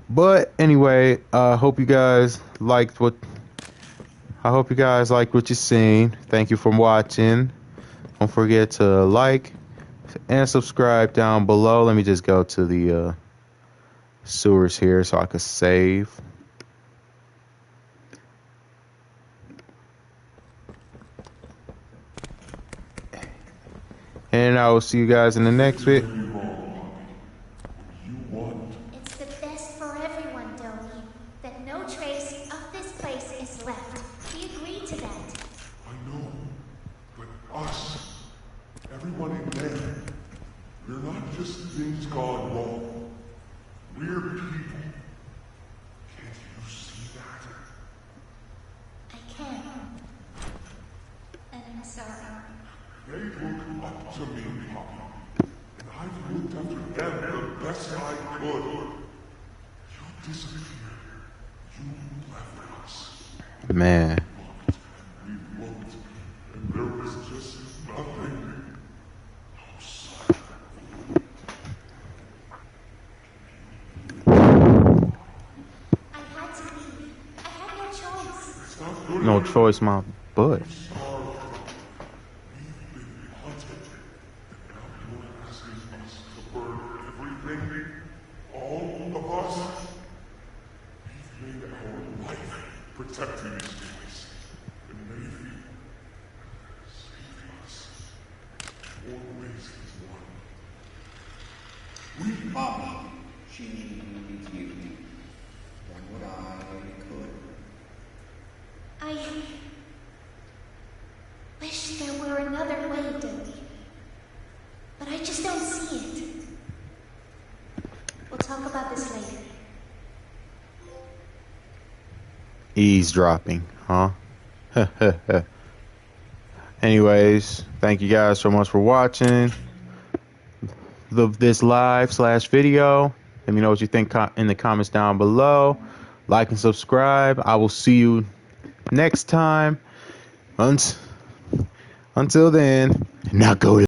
But anyway, I hope you guys liked what I hope you guys like what you've seen. Thank you for watching. Don't forget to like and subscribe down below. Let me just go to the sewers here so I can save. And I will see you guys in the next video. It's the best for everyone, Dowie. That no trace of this place is left. We agreed to that. I know, but us, everyone in there, we're not just things gone wrong. We're people. Can't you see that? I can. And I'm sorry. They look up to me, Poppy. And I've looked after them the best I could. You disappeared. You left us. Man. We looked, and there was just nothing. No sign. I had to leave. I had no choice. It's not good. No choice, my butt. Protecting these boys. And maybe saving us. More ways than one. We Bobby, she needs you. Done what I could. I wish there were another way, Dowie. But I just don't see it. We'll talk about this later. Eavesdropping, huh? Anyways, thank you guys so much for watching this live/video. Let me know what you think in the comments down below. Like and subscribe. I will see you next time. Until then, now go to